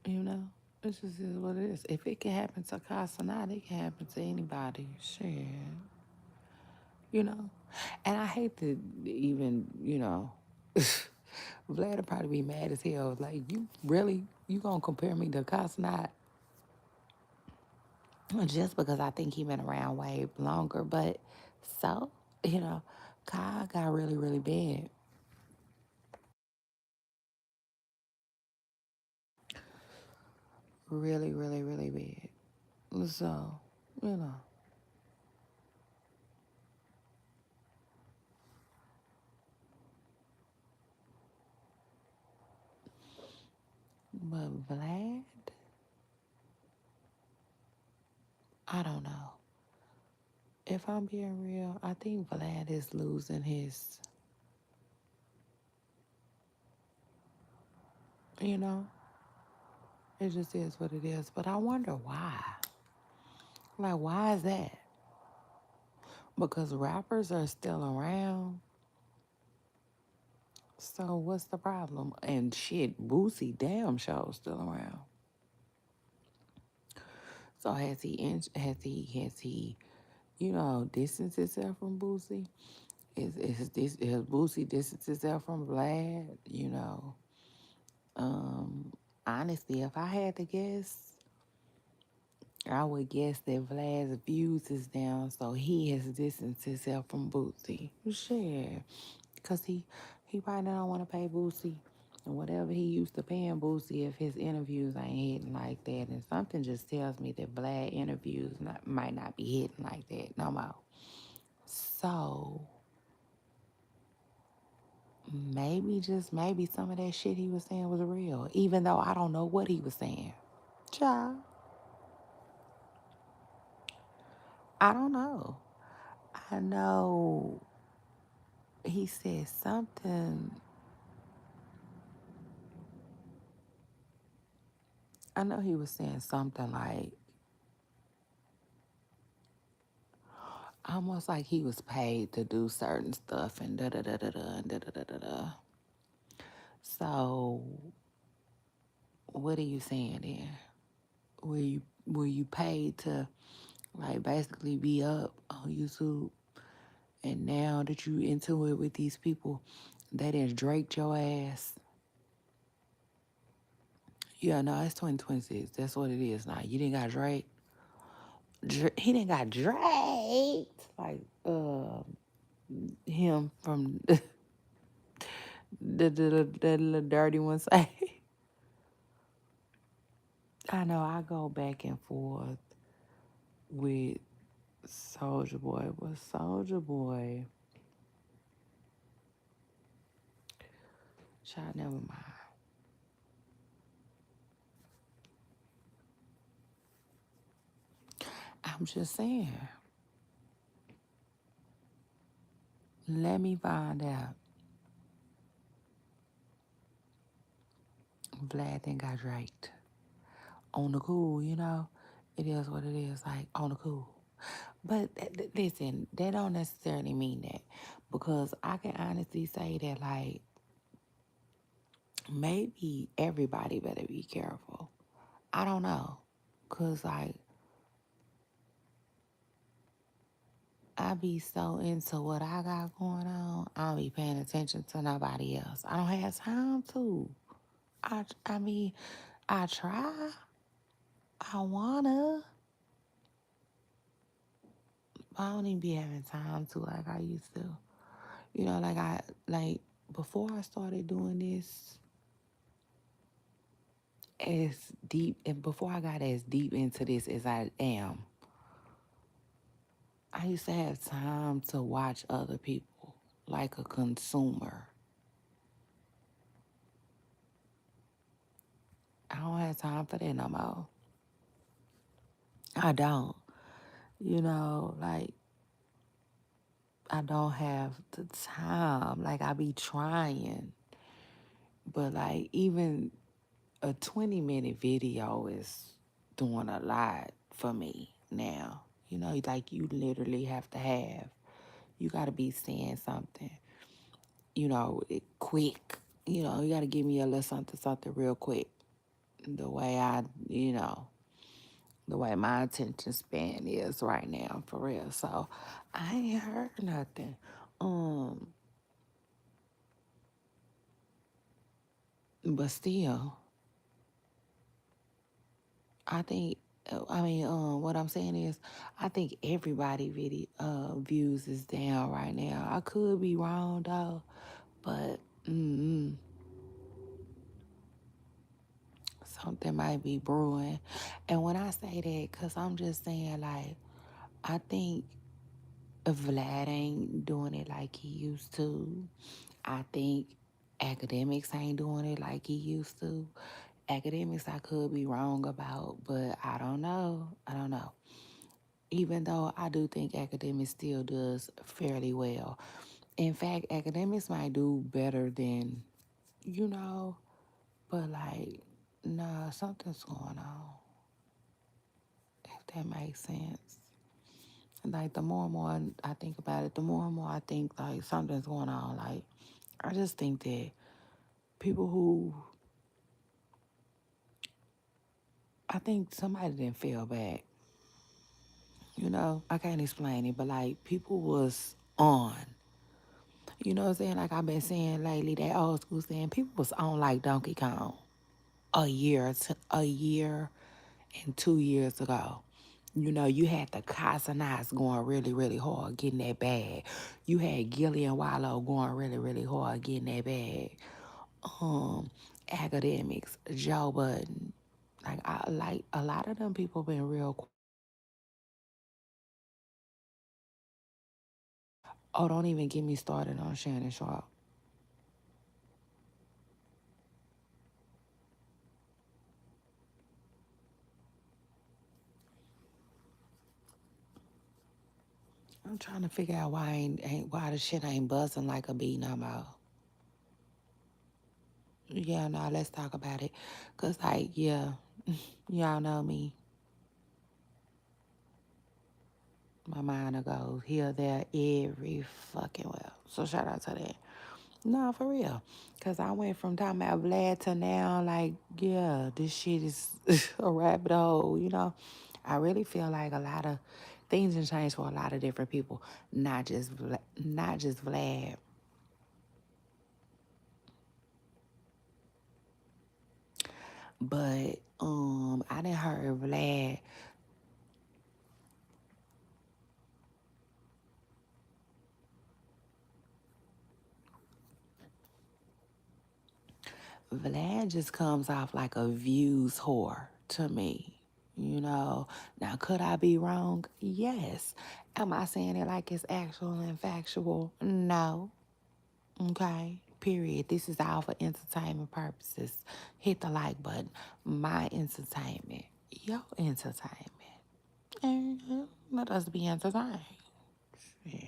You know, it just is what it is. If it can happen to Casanat, it can happen to anybody. Shit. You know? And I hate to even, Vlad would probably be mad as hell. Like, you gonna compare me to Casanat? Just because I think he been around way longer. But so, Kai got really, really bad. Really, really, really bad. So, you know. But Vlad, I don't know. If I'm being real, I think Vlad is losing his, you know, it just is what it is. But I wonder why. Like, why is that? Because rappers are still around. So what's the problem? And shit, Boosie damn show still around. So has he, distanced himself from Boosie? Has Boosie distanced himself from Vlad? Um, honestly, if I had to guess, I would guess that Vlad's views is down, so he has distanced himself from Boosie. Shit, cause he probably don't want to pay Boosie, and whatever he used to paying Boosie, if his interviews ain't hitting like that, and something just tells me that Vlad interviews might not be hitting like that no more. So maybe, just maybe, some of that shit he was saying was real, even though I don't know what he was saying. Child, I don't know. I know he said something. I know he was saying something like almost like he was paid to do certain stuff and da da da da da and da da da da da. So what are you saying then? Were you paid to like basically be up on YouTube, and now that you into it with these people, they didn't drake your ass? Yeah, no, it's 2026. That's what it is now. You didn't got Drake. He didn't got Drake. Like him from the little dirty one say. I know I go back and forth with Soldier Boy. But Soldier Boy, child, never mind. I'm just saying. Let me find out. Vlad then got raped. On the cool, you know? It is what it is, like on the cool. But listen, that don't necessarily mean that. Because I can honestly say that, like, maybe everybody better be careful. I don't know. Because, like, I be so into what I got going on, I don't be paying attention to nobody else. I don't have time to. I mean, I try. I wanna. I don't even be having time to like I used to. You know, like before I started doing this as deep and before I got as deep into this as I am, I used to have time to watch other people like a consumer. I don't have time for that no more. I don't. You know, like I don't have the time. Like I be trying. But like even a 20-minute video is doing a lot for me now. You know, like you literally have to have, you got to be saying something, quick. You got to give me a little something, something real quick. The way the way my attention span is right now, for real. So I ain't heard nothing. Um, but still, I think, what I'm saying is, I think everybody video views is down right now. I could be wrong though, but something might be brewing. And when I say that, cause I'm just saying like, I think Vlad ain't doing it like he used to. I think academics ain't doing it like he used to. Academics, I could be wrong about, but I don't know. I don't know. Even though I do think academics still does fairly well. In fact, academics might do better than, you know, but like, nah, something's going on, if that makes sense. Like, the more and more I think about it, the more and more I think, like, something's going on. Like, I just think that people who, I think somebody didn't feel bad. You know, I can't explain it, but like, people was on. You know what I'm saying? Like I've been saying lately, that old school saying, people was on like Donkey Kong a year and 2 years ago. You know, you had the Casanats going really, really hard, getting that bag. You had Gilly and Wallow going really, really hard, getting that bag. Um, Academics, Joe Budden. Like a lot of them people been real. Oh, don't even get me started on Shannon Sharp. I'm trying to figure out why the shit ain't buzzing like a bee no more. Yeah, no, let's talk about it. Cause like, yeah, y'all know me. My mind will go here, there, every fucking well. So shout out to that. No, for real. Cause I went from talking about Vlad to now, like, yeah, this shit is a rabbit hole, you know. I really feel like a lot of things have changed for a lot of different people, not just Vlad. But I didn't heard Vlad just comes off like a views whore to me. You know, now could I be wrong? Yes. Am I saying it like it's actual and factual? No. Okay. Period. This is all for entertainment purposes. Hit the like button. My entertainment. Your entertainment. And let us be entertained. Yeah.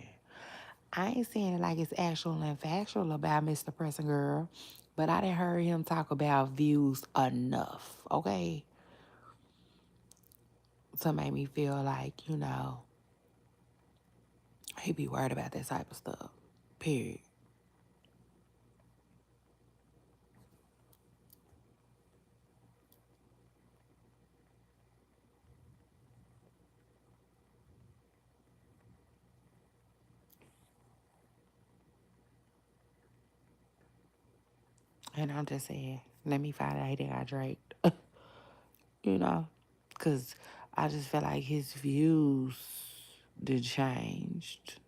I ain't saying it like it's actual and factual about Mr. Pressing Girl, but I didn't heard him talk about views enough, okay? To make me feel like, he be worried about that type of stuff. Period. And I'm just saying, let me find out he got Drake, you know? Because I just feel like his views did changed.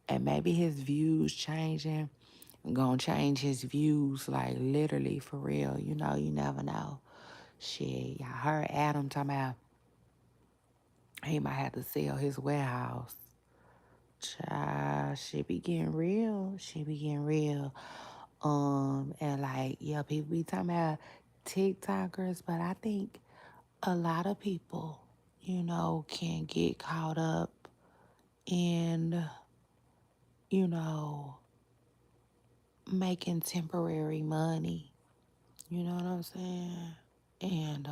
And maybe his views changing gonna change his views, like literally for real. You never know. Shit, y'all heard Adam talking about he might have to sell his warehouse. Child, shit be getting real. Shit be getting real. And like, yeah, people be talking about TikTokers, but I think a lot of people, can get caught up in, you know, making temporary money. You know what I'm saying? And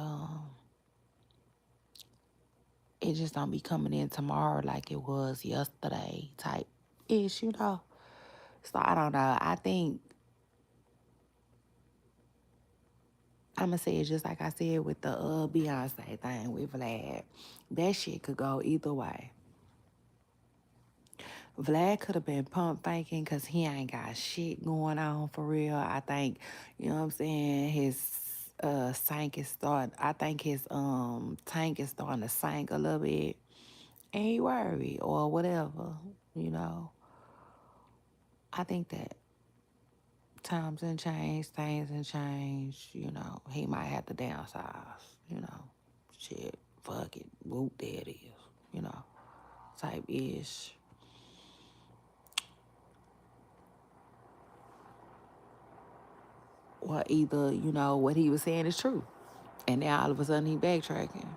it just don't be coming in tomorrow like it was yesterday type ish. So I don't know. I think I'ma say it just like I said with the Beyonce thing with Vlad. That shit could go either way. Vlad could have been pump faking because he ain't got shit going on for real. I think, you know what I'm saying, his I think his tank is starting to sink a little bit. And he worried or whatever, you know. I think that times and change, things and change. He might have to downsize. Shit, fuck it, whoop, there it is, you know, type ish. Or either, what he was saying is true. And now all of a sudden he backtracking.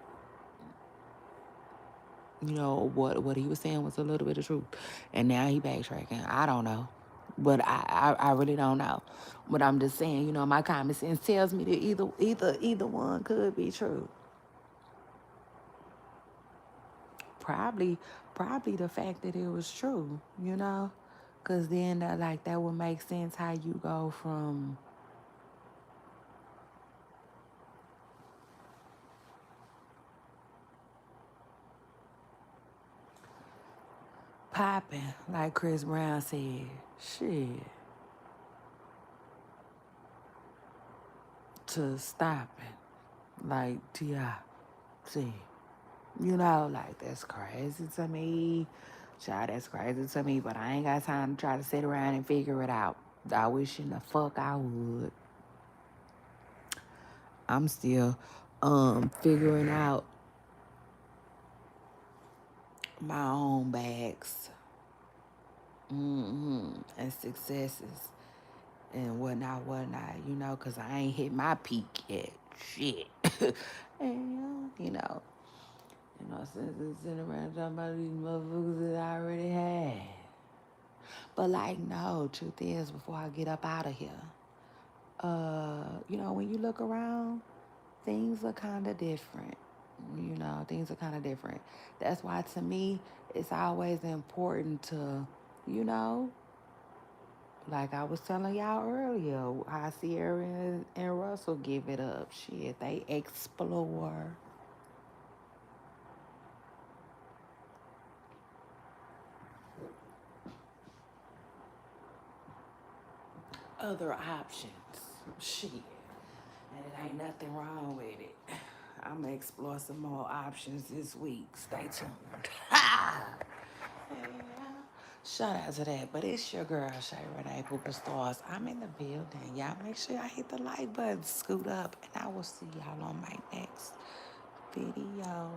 What he was saying was a little bit of truth. And now he backtracking. I don't know. But I really don't know. But I'm just saying, my common sense tells me that either one could be true. Probably probably the fact that it was true. Cause then that would make sense how you go from popping, like Chris Brown said, shit, to stopping, like T.I. said. Like that's crazy to me. Child, that's crazy to me, but I ain't got time to try to sit around and figure it out. I wish in the fuck I would. I'm still figuring out my own bags and successes and whatnot, because I ain't hit my peak yet. Shit. and, since it's sitting around talking about these motherfuckers that I already had. But, like, no, truth is, before I get up out of here, when you look around, things are kind of different. Things are kind of different. That's why, to me, it's always important to, you know, like I was telling y'all earlier, how Sierra and Russell give it up. Shit, they explore other options. Shit. And it ain't nothing wrong with it. I'm gonna explore some more options this week. Stay tuned. Ha! Yeah. Shout out to that. But it's your girl, Shay Renee Pooper Stars. I'm in the building. Y'all make sure y'all hit the like button, scoot up, and I will see y'all on my next video.